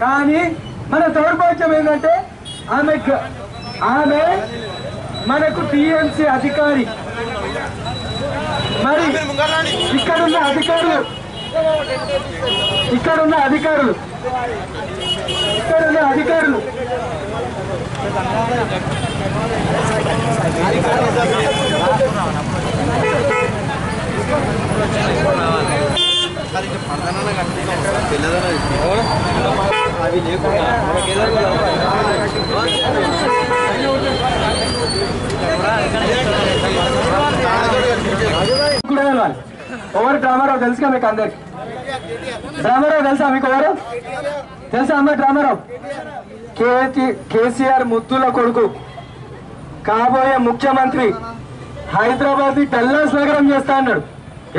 కానీ మన దౌర్భాగ్యం ఏంటంటే ఆమె మనకు టీఎంసీ అధికారి మరి ఇక్కడున్న అధికారులు ఎవరు డ్రామారావు తెలుసుగా మీకు అందరికి డ్రామారావు తెలుసా మీకు ఎవరు తెలుసా అమ్మ డ్రామారావు కేసీఆర్ ముద్దుల కొడుకు కాబోయే ముఖ్యమంత్రి హైదరాబాద్ ని డల్లాస్ నగరం చేస్తా అన్నాడు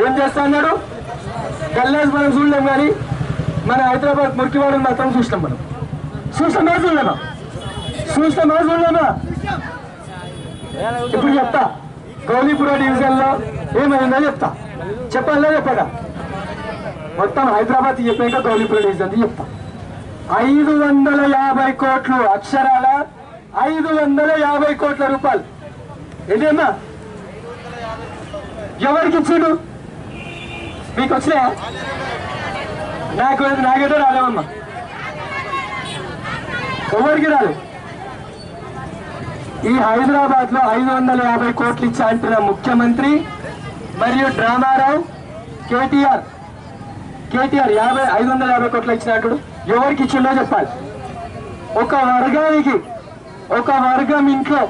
ఏం చేస్తా అన్నాడు డల్లాస్ మనం చూడలేం కానీ మన హైదరాబాద్ మురికివాడని మాత్రం చూసినాం మనం చూడలేమా ఇప్పుడు చెప్తా గౌలీపుర డివిజన్ లో ఏమైందో చెప్తా చెప్పాలా చెప్పగా మొత్తం హైదరాబాద్ చెప్పాక గౌలీపుర డివిజన్ చెప్తా 550 కోట్లు అక్షరాల 550 కోట్ల రూపాయలు ఏంటమ్మా ఎవరికి ఇచ్చిండు మీకు వచ్చినాయా నాకేదో రాలేవమ్మా ఎవరికి రాదు ఈ హైదరాబాద్ లో 550 కోట్లు ఇచ్చా అంటున్న ముఖ్యమంత్రి మరియు డ్రామారావు కేటీఆర్ 550 కోట్లు ఇచ్చినట్టు ఎవరికి ఇచ్చిండో చెప్పాలి ఒక వర్గం ఇంట్లో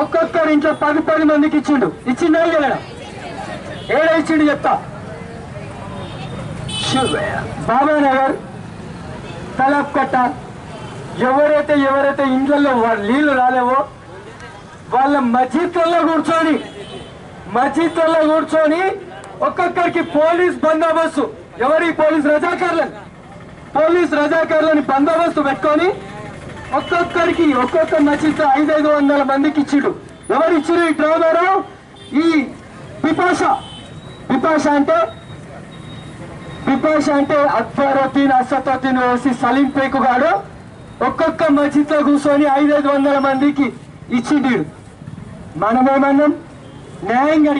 ఒక్కొక్కరి ఇంట్లో 10 మందికి ఇచ్చిండా లేదా ఏడా ఇచ్చిండు చెప్తా బాబానగర్ తలప్కట్ట ఎవరైతే ఇండ్లలో నీళ్లు రాలేవో వాళ్ళ మసీద్లలో కూర్చొని ఒక్కొక్కరికి పోలీస్ బందోబస్తు పోలీస్ రజాకారులని బందోబస్తు పెట్టుకొని ఒక్కొక్క మసీద్ 500 మందికి ఇచ్చిడు ఎవరు ఇచ్చిరు ఈ డ్రైవరు ఈ పిపాష అంటే అక్బరుద్దీన్ అసదుద్దీన్ ఓసి సలీం పేకు గాడు ఒక్కొక్క మసీద్ లో కూర్చొని 500 మందికి ఇచ్చిండు మనమేమన్నాం న్యాయంగా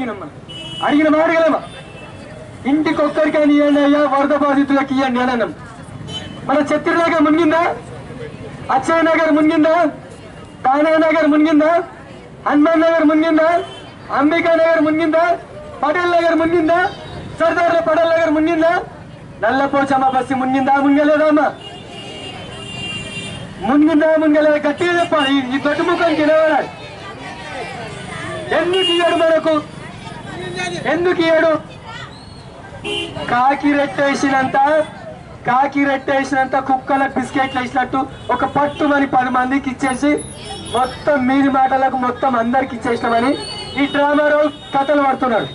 అడిగినమా ఇంటికి ఒక్కరికైనా ఇవ్వండి అయ్యా వరద బాధితులకు ఇవ్వండి అని అన్నాం మన ఛత్రినగర్ మునిగిందా అచ్చయ్య నగర్ మునిగిందా కానా నగర్ మునిగిందా హనుమాన్ నగర్ మునిగిందా అంబికా నగర్ మునిగిందా పటేల్ నగర్ మునిగిందా సర్దార్ పటేల్ నగర్ మునిగిందా నల్లపోచమ్మ బస్సి మునిగిందా మునిగలేదమ్మా మునిగలేదు గట్టిగా చెప్పాలి ఈ దొడ్డు ముఖానికి నిలబడాలి ఎందుకు ఇయ్యడు కాకి రెట్టేసినంత కుక్కలకు బిస్కెట్లు వేసినట్టు ఒక పట్టుమని 10 మందికి ఇచ్చేసి మొత్తం మీది మాటలకు మొత్తం అందరికి ఇచ్చేసినామని ఈ డ్రామారావు కథలు పడుతున్నాడా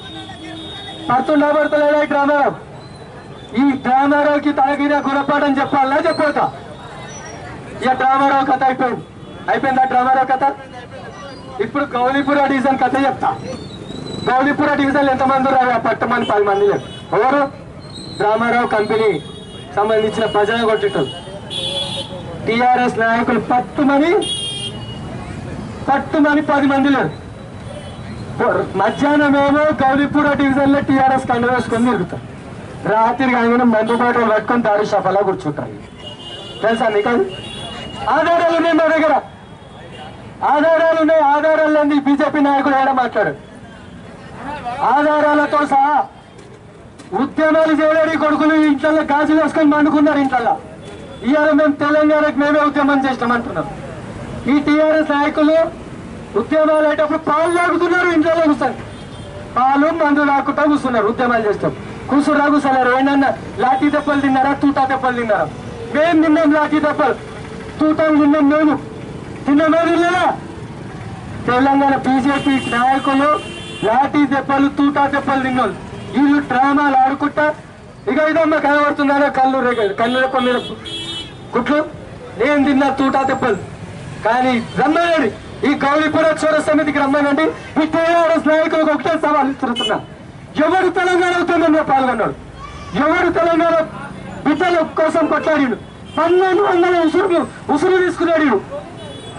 ఈ డ్రామారావుకి తనగిన గుణపాఠం చెప్పాలా చెప్పోతా ఇక డ్రామారావు కథ అయిపోయిందా డ్రామారావు కథ ఇప్పుడు గౌలీపుర డివిజన్ కథ చెప్తా గౌలీపుర డివిజన్ ఎంతమంది రావు పట్టమని 10 మంది లేదు ఎవరు డ్రామారావు కంపెనీ సంబంధించిన ప్రజలు కొట్టేటోళ్ళు టిఆర్ఎస్ నాయకులు పట్టుమని 10 మంది లేదు మధ్యాహ్నం ఏమో గౌలీపుర డివిజన్ లో టిఆర్ఎస్ కండ వేసుకొని తిరుగుతారు రాత్రి కానీ మందు బాటలు పట్టుకొని దాడి షఫలా కూర్చుంటారు తెలుసా మీకు ఆధారాలు ఉన్నాయి మా దగ్గర ఆధారాలు బీజేపీ నాయకుడు ఏడా మాట్లాడు ఆధారాలతో సహా ఉద్యమాలు చేయలేని కొడుకులు ఇంట్లో గాజులు వేసుకొని పండుకున్నారు ఇంట్లో ఇవాళ మేము తెలంగాణకు మేమే ఉద్యమం చేస్తామంటున్నాం ఈ టీఆర్ఎస్ నాయకులు ఉద్యమాలు అయ్యేటప్పుడు పాలు తాగుతున్నారు ఇంట్లో కూర్చొని పాలు మందు తాగుతా కూర్చున్నారు ఉద్యమాలు చేస్తాం కూర్చోలేరు ఏంటన్నా లాఠీ దెబ్బలు తిన్నారా తూటా దెబ్బలు తిన్నారా మేము తిన్నాం లాఠీ దెబ్బలు తూటాలు తిన్నాం మేము తిన్నదా తెలంగాణ బీజేపీ నాయకులు లాఠీ దెబ్బలు తూటా దెబ్బలు తిన్నారు వీళ్ళు డ్రామాలు ఆడుకుంటా ఇక ఇదమ్మా కనబడుతుందా కళ్ళు రెప్ప మీద గుట్లు నేను తిన్నా తూటా దెబ్బలు కానీ రమ్మనేది ఈ గౌలిపుర చౌర సమితికి రమ్మనండి. ఈ టీఆర్ఎస్ నాయకులకు ఒకటే సవాల్ ఇస్తున్నా, ఎవరు తెలంగాణ ఉద్యమంలో పాల్గొన్నాడు, ఎవరు తెలంగాణ బిడ్డల కోసం కొట్లాడాడు, 1200 ఉసురు తీసుకున్నాడు,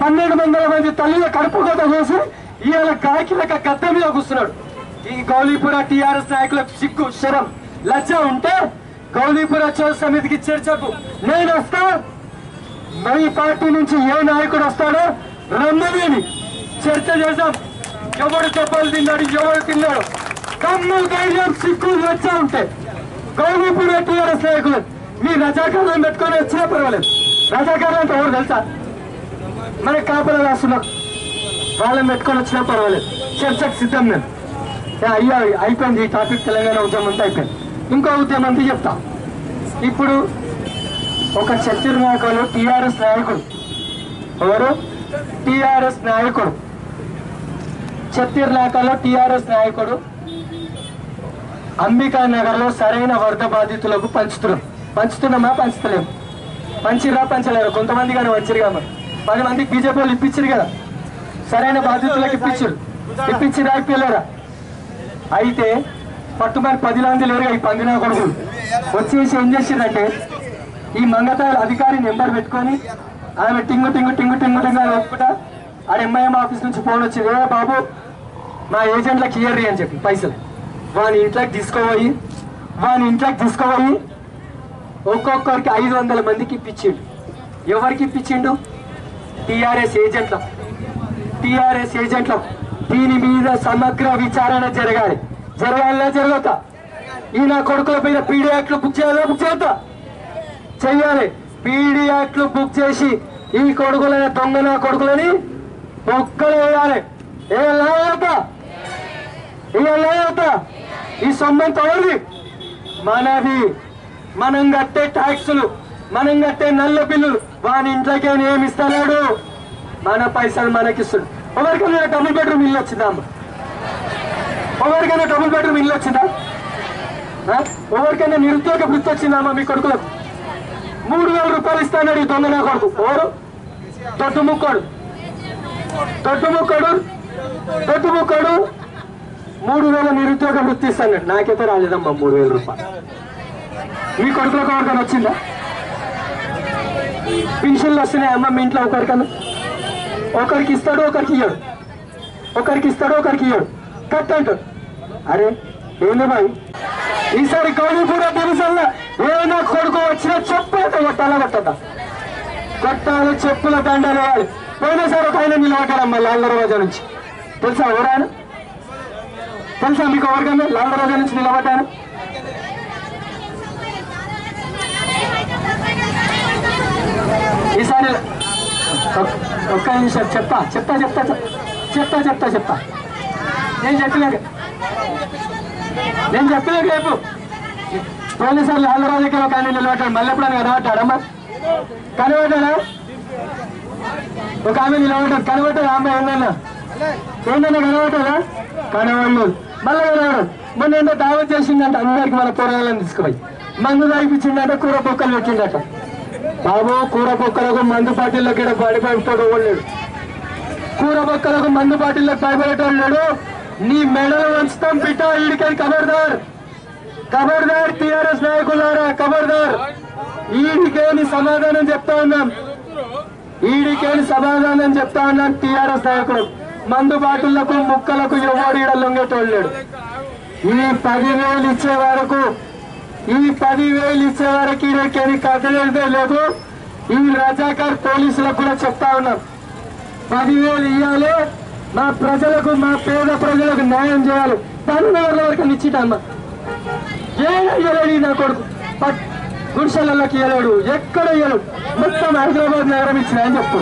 1200 మంది తల్లిల కడుపు కోత చేసి ఇవాళ కాకిలక గద్ద మీద కూర్చున్నాడు. ఈ గౌలీపుర టీఆర్ఎస్ నాయకులకు సిగ్గు శరం లజ్జ ఉంటే గౌలీపుర చౌర సమితికి చర్చకు నేను వస్తా, మీ పార్టీ నుంచి ఏ నాయకుడు వస్తాడో రమ్మని చర్చ చేశాం. ఎవడు దెబ్బలు తిన్నాడు, ఎవరు తిన్నాడు, కమ్ము ధైర్యం సిగ్గు లజ్జ ఉంటే గౌలీపుర టీఆర్ఎస్ నాయకులు మీ రజాకారులను పెట్టుకొని వచ్చినా పర్వాలేదు. రజాకారులు అంటే ఎవరు తెలుసా, మన కాపలా రాస్తున్నారు, వాళ్ళని పెట్టుకొని వచ్చినా పర్వాలేదు, చర్చకు సిద్ధం. నేను అయ్యా అయిపోయింది ఈ టాపిక్, తెలంగాణ ఉద్యమం అంతా అయిపోయింది. ఇంకో ఉద్యమం అంతా చెప్తా. ఇప్పుడు ఒక ఛత్తీర్ నాయకులు టీఆర్ఎస్ నాయకుడు, ఎవరు టీఆర్ఎస్ నాయకుడు, ఛత్తీర్ నాయకుల్లో టీఆర్ఎస్ నాయకుడు అంబికా నగర్ లో సరైన వరద బాధితులకు పంచుతున్నామా పంచుతలేము, పంచిరా పంచలేరు, కొంతమంది కానీ పంచిరుగా, 10 మందికి బీజేపీ వాళ్ళు ఇప్పించారు కదా, సరైన బాధితులకు ఇప్పించిరా అయిపోయారా. అయితే పట్టుమని 10 మంది లేరుగా ఈ పందినా కొడుకులు వచ్చేసి ఏం చేసిందంటే ఈ మంగతాల అధికారి నెంబర్ పెట్టుకొని ఆమె టింగు టింగు టింగు టింగు టింగు అని ఒప్పుకుంటా ఆడ ఎంఐఎం ఆఫీస్ నుంచి ఫోన్ వచ్చింది, ఏ బాబు మా ఏజెంట్లకు ఇయ్యర్రి అని చెప్పి పైసలు వాని ఇంట్లోకి తీసుకుపోయి ఒక్కొక్కరికి 500 మందికి ఇప్పించిండు. ఎవరికి ఇప్పించిండు? టీఆర్ఎస్ ఏజెంట్లకు. దీని మీద సమగ్ర విచారణ జరగాలన్నా జరగతా, ఈ నా కొడుకుల పైన పీడీ యాక్ట్లు బుక్ చెయ్యాలి. పీడీ యాక్ట్లు బుక్ చేసి ఈ కొడుకులైన దొంగ నా కొడుకులని ఒక్కలు వేయాలి. ఏ లేవతా ఈ సొమ్మంతా ఎవరిది? మనది. మనం కట్టే ట్యాక్సులు, మనం కట్టే నల్ల బిల్లులు, వాని ఇంట్లోకి ఏమి ఇస్తున్నాడు? మన పైసలు మనకిస్తాడు. ఎవరికైనా డబుల్ బెడ్రూమ్ ఇల్లు వచ్చిందా అమ్మ? ఎవరికైనా డబుల్ బెడ్రూమ్ ఇల్లు వచ్చిందా? ఎవరికైనా నిరుద్యోగ వృత్తి వచ్చిందా అమ్మ? మీ కొడుకులకు 3000 రూపాయలు ఇస్తాడు ఈ దొంగ నా కొడుకు. ఎవరు? దొడ్డుముక్కడు 3000 నిరుద్యోగ వృత్తి ఇస్తాడు. నాకైతే రాలేదమ్మా 3000 రూపాయలు. మీ కొడుకులకు ఎవరికైనా వచ్చిందా? పెన్షన్లు వస్తున్నాయి అమ్మ మీ ఇంట్లో? ఒకరికి ఇస్తాడు, ఒకరికి ఇయ్యడు, కట్ అంటాడు. అరే ఏంది బాయ్, ఈసారి గౌలీపుర డివిజన్ లో ఏదైనా కొడుకు వచ్చినా చెప్పులతో కొట్టాలి, చెప్పుల దండలు వేయాలి. పోయినసారి ఒక ఆయన నిలబడ్డాడమ్మా లాల్ దర్వాజా నుంచి, తెలుసా ఎవరాయన? తెలుసా మీకు ఎవరికన్నా లాల్ దర్వాజా నుంచి నిలబడ్డాను? ఈసారి ఒక్క నిమిషం చెప్తా. నేను చెప్పలేక రేపు పోలీసారి లాలరాజుకి ఒక ఆయన నిలబడ్డాడు, మళ్ళీ ఎప్పుడైనా కనబడ్డాడమ్మా? కనబడ్డాడా? ఒక ఆమె నిలబడ్డాడు, కనబడ్డాడు. అమ్మ ఏందన్నా కనబడ్డాడా? కనబడలేదు. మళ్ళీ కనబడాడు. మొన్న ఏంటో దావత్ చేసిందంట అందరికి, మన పొరాలను తీసుకుపోయి మందు తాగిపించిందట, కూర బొక్కలు పెట్టిందట. బాబు కూర బొక్కలకు మందు పార్టీలకు ఇక్కడ భయపడేటోడు లేడు, కూర బొక్కలకు మందు పార్టీలకు భయపడేటోడు లేడు. నీ మెడలు వంచుతాం బిడ్డ, ఈడికని ఖబర్దార్ టీఆర్ఎస్ నాయకులారా, ఖబర్దార్. ఈడికేని సమాధానం చెప్తా ఉన్నాం టీఆర్ఎస్ నాయకులు. మందు బాటిళ్లకు ముక్కలకు ఎవడు ఈడ లొంగేటోడు లేడు. ఈ 10,000 ఇచ్చే వరకు ఈడకేని కదలేదే లేదు. ఈ రజాకార్ పోలీసులకు కూడా చెప్తా ఉన్నాం, 10,000 ఇవ్వాలి, మా ప్రజలకు, మా పేద ప్రజలకు న్యాయం చేయాలి. తమిళనాడులో వరకు ఇచ్చిటమ్మా ఏడు నా కొడుకు గుడిసెలకి ఇవ్వలేడు, ఎక్కడ ఇవ్వడు, మొత్తం హైదరాబాద్ నగరం ఇచ్చిన అని చెప్పు.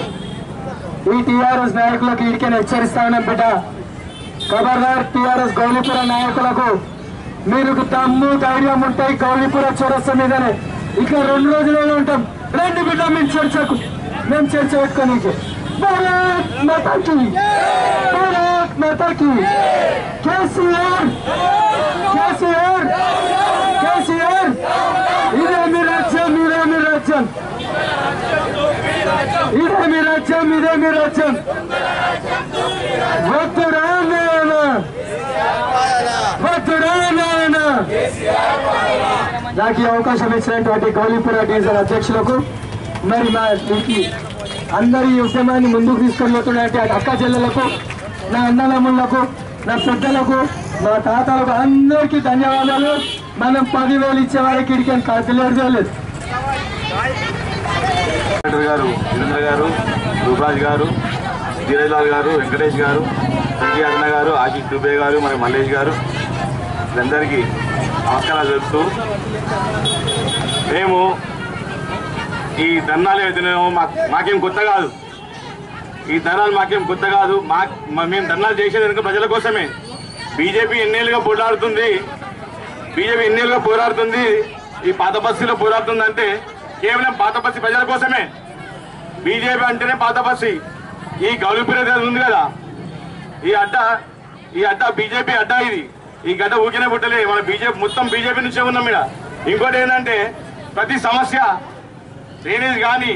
ఈ టీఆర్ఎస్ నాయకులకు ఇడికైనా హెచ్చరిస్తా ఉన్నాం బిడ్డ, ఖబర్దార్ టీఆర్ఎస్ గౌలీపుర నాయకులకు. మీరు దమ్ము ధైర్యం ఉంటాయి గౌలీపుర చౌరస్తా మీదనే. ఇక 2 రోజులలో ఉంటాం. రెండు బిడ్డ మేము చర్చ పెట్టుకొని భారత్ మాతాకి కేసీఆర్ ఇదే మీ రాజ్యం, ఇదే దొంగ రాజ్యం వద్దురా నాయన వద్దురా నాయన. నాకు ఈ అవకాశం ఇచ్చినటువంటి గౌలీపుర డివిజన్ అధ్యక్షులకు మరి మా ఇంటికి అందరి ఉద్యమాన్ని ముందుకు తీసుకొని పోతున్నటువంటి అక్క చెల్లెలకు, నా అన్నదమ్ములకు, నా పెద్దలకు, మా తాతలకు అందరికీ ధన్యవాదాలు. మనం 10,000 ఇచ్చే వారికి ఇడికి తెలియదు గారు, వీరేంద్ర గారు, రూపరాజ్ గారు, ధీరజ్లాల్ గారు, వెంకటేష్ గారు, సంజయ్ అన్న గారు, ఆశీష్ దుబే గారు, మరి మల్లేష్ గారు, వీళ్ళందరికీ నమస్కారాలు చెప్తూ మేము ఈ ధర్నాలు ఏదైతున్నామో మాకేం కొత్త కాదు. ఈ ధర్నాలు మాకేం కొత్త కాదు. మేము ధర్నాలు చేసేది కనుక ప్రజల కోసమే. బీజేపీ ఎన్నేళ్ళుగా పోరాడుతుంది. ఈ పాత బస్తీలో పోరాడుతుంది అంటే కేవలం పాత బస్తీ ప్రజల కోసమే. బీజేపీ అంటేనే పాత బస్తీ. ఈ గౌలీపుర ఉంది కదా, ఈ అడ్డ బీజేపీ అడ్డ. ఈ గడ్డ ఊకినే పుట్టలే. మన బీజేపీ మొత్తం బీజేపీ నుంచే ఉన్నాం ఇక్కడ. ఇంకోటి ఏంటంటే ప్రతి సమస్య డ్రైనేజ్ కానీ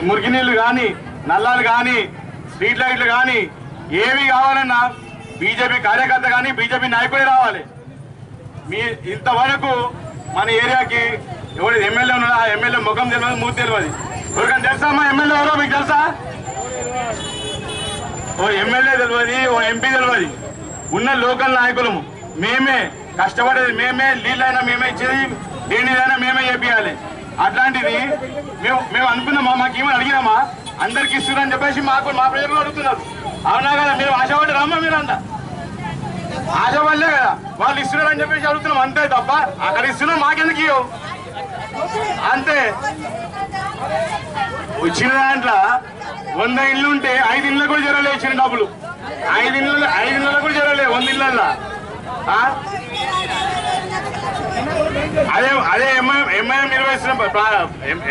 మురికినీళ్ళు కానీ, నల్లాలు కానీ, స్ట్రీట్ లైట్లు కానీ ఏవి కావాలన్నా బీజేపీ కార్యకర్త కానీ బీజేపీ నాయకుడే రావాలి. ఇంతవరకు మన ఏరియాకి ఎవరు ఎమ్మెల్యే ఉన్నాడు, ఆ ఎమ్మెల్యే ముఖం తెలియదు, మూతి తెలియదు. ఎవరికైనా తెలుసా మా ఎమ్మెల్యే ఎవరో మీకు తెలుసా? ఓ ఎమ్మెల్యే తెలియదు, ఓ ఎంపీ తెలియదు. ఉన్న లోకల్ నాయకులము మేమే, కష్టపడేది మేమే, నీళ్ళైనా మేమే ఇచ్చేది, దేనిదైనా మేమే చేపియాలి. అట్లాంటిది మేము అనుకున్నామా? మాకేమని అడిగినామా? అందరికి ఇస్తున్నారని చెప్పేసి మా ప్రజలు అడుగుతున్నారు. అవునా కదా? మేము ఆశపడి రామ్మా, మీరంతా ఆశపడలే కదా. వాళ్ళు ఇస్తున్నారని చెప్పేసి అడుగుతున్నాం అంతే తప్ప అక్కడ ఇస్తున్నాం మాకెందుకు ఇవ్వవు అంతే. వచ్చిన దాంట్లో 100 ఇళ్ళు ఉంటే 5 ఇళ్ళకు కూడా జరగలేదు ఇచ్చిన డబ్బులు. 5 ఇళ్ళకు కూడా జరగలేదు 100 ఇళ్ళల్లో. అదే ఎంఐఎం నిర్వహిస్తున్న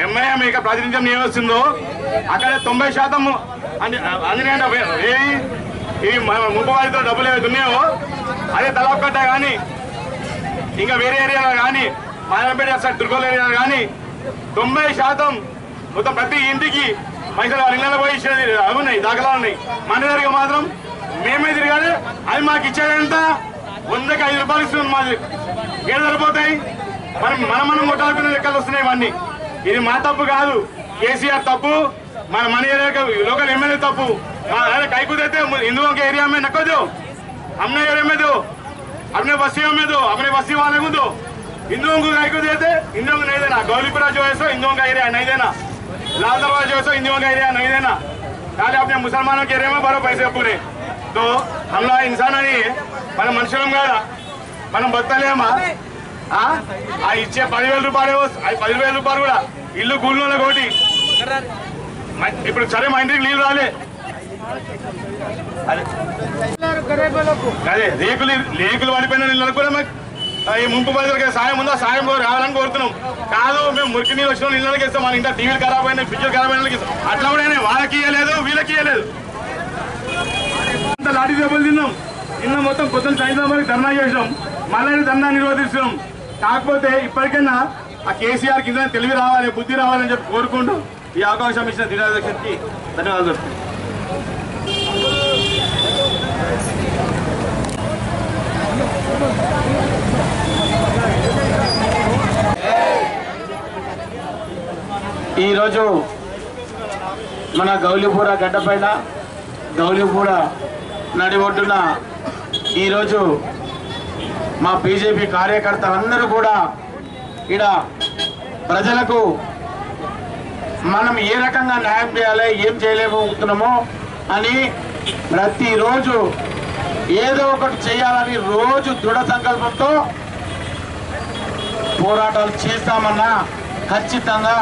ఎంఐఎం ఇక ప్రాతినిధ్యం నిర్వహిస్తుందో అక్కడ 90% అందుకంటే ఈ ముప్పు వారితో డబ్బులు ఏవైతే ఉన్నాయో అదే తలొక్కట కానీ ఇంకా వేరే ఏరియాలో కానీ మాయపేట దుర్గోల్ ఏరియాలో కానీ 90% మొత్తం ప్రతి ఇంటికి పైసలు వాళ్ళ ఇళ్ళలో పోయి ఇచ్చేది ఉన్నాయి, దాఖలా ఉన్నాయి. మన దగ్గర మాత్రం మేమే తిరగాలి. అది మాకు ఇచ్చేదంత 100కి 5 రూపాయలు ఇస్తున్నాం. మాది ఏడు సరిపోతాయి. మనం కొట్టాలనుకునే లెక్కలు వస్తున్నాయి ఇవన్నీ. ఇది మా తప్పు కాదు, కేసీఆర్ తప్పు, మన ఏరియా లోకల్ ఎమ్మెల్యే తప్పు. कई को देते हिंदुओं के एरिया में नको दो, हमने एरिया में दो, अपने बस्तियों में दो, अपने बस्ती वाले को दो। हिंदुओं को कई को देते, हिंदुओं को नहीं देना। गौलीपुरा जो है सो हिंदुओं का एरिया नहीं देना, लाल दरवाजा जो है सो हिंदुओं का एरिया नहीं देना। खाली अपने मुसलमानों के एरिया में भरो पैसे पूरे। तो हम लोग इंसान नहीं है, मन मनुष्य మనం బతలేమా? ఇచ్చే 10,000 రూపాయలు 10,000 రూపాయలు కూడా ఇల్లు కూలిన కోటి. ఇప్పుడు సరే మా ఇంటికి నీళ్ళు రాలే, అదే రేకులు పడిపోయిన నీళ్ళకు కూడా మాకు ఈ ముంపు బదులుగా సాయం ఉందా, సాయం రావాలని కోరుతున్నాం. కాదు మేము మురికి నీళ్ళు వచ్చిన ఇళ్ళకి ఇస్తాం, మన ఇంట్లో టీవీలు ఖరాబ్ అయినా ఫ్రిడ్జ్లు ఖరాబ్ అయినా ఇస్తాం. అట్లా కూడా వాళ్ళకి ఇవ్వలేదు, వీళ్ళకి ఇవ్వలేదు. అంత లాఠీ దెబ్బలు తిన్నాం. నిన్న మొత్తం పొద్దున్న సాయంత్రం వరకు ధర్నా చేసినాం, మళ్ళీ ధర్నా నిర్వహిస్తున్నాం. కాకపోతే ఇప్పటికైనా ఆ కేసీఆర్ కింద తెలివి రావాలి, బుద్ధి రావాలని చెప్పి కోరుకుంటూ ఈ అవకాశం ఇచ్చిన దినాధ్యక్షుడికి ధన్యవాదాలు చెప్తున్నాను. ఈరోజు మన గౌలీపుర గడ్డపైన గౌలీపుర నడి ఒడ్డున ఈరోజు మా బీజేపీ కార్యకర్తలందరూ కూడా ఇక్కడ ప్రజలకు మనం ఏ రకంగా న్యాయం చేయాలి, ఏం చేయలేకపోతున్నామో అని ప్రతిరోజు ఏదో ఒకటి చేయాలని రోజు దృఢ సంకల్పంతో పోరాటాలు చేస్తామన్నా ఖచ్చితంగా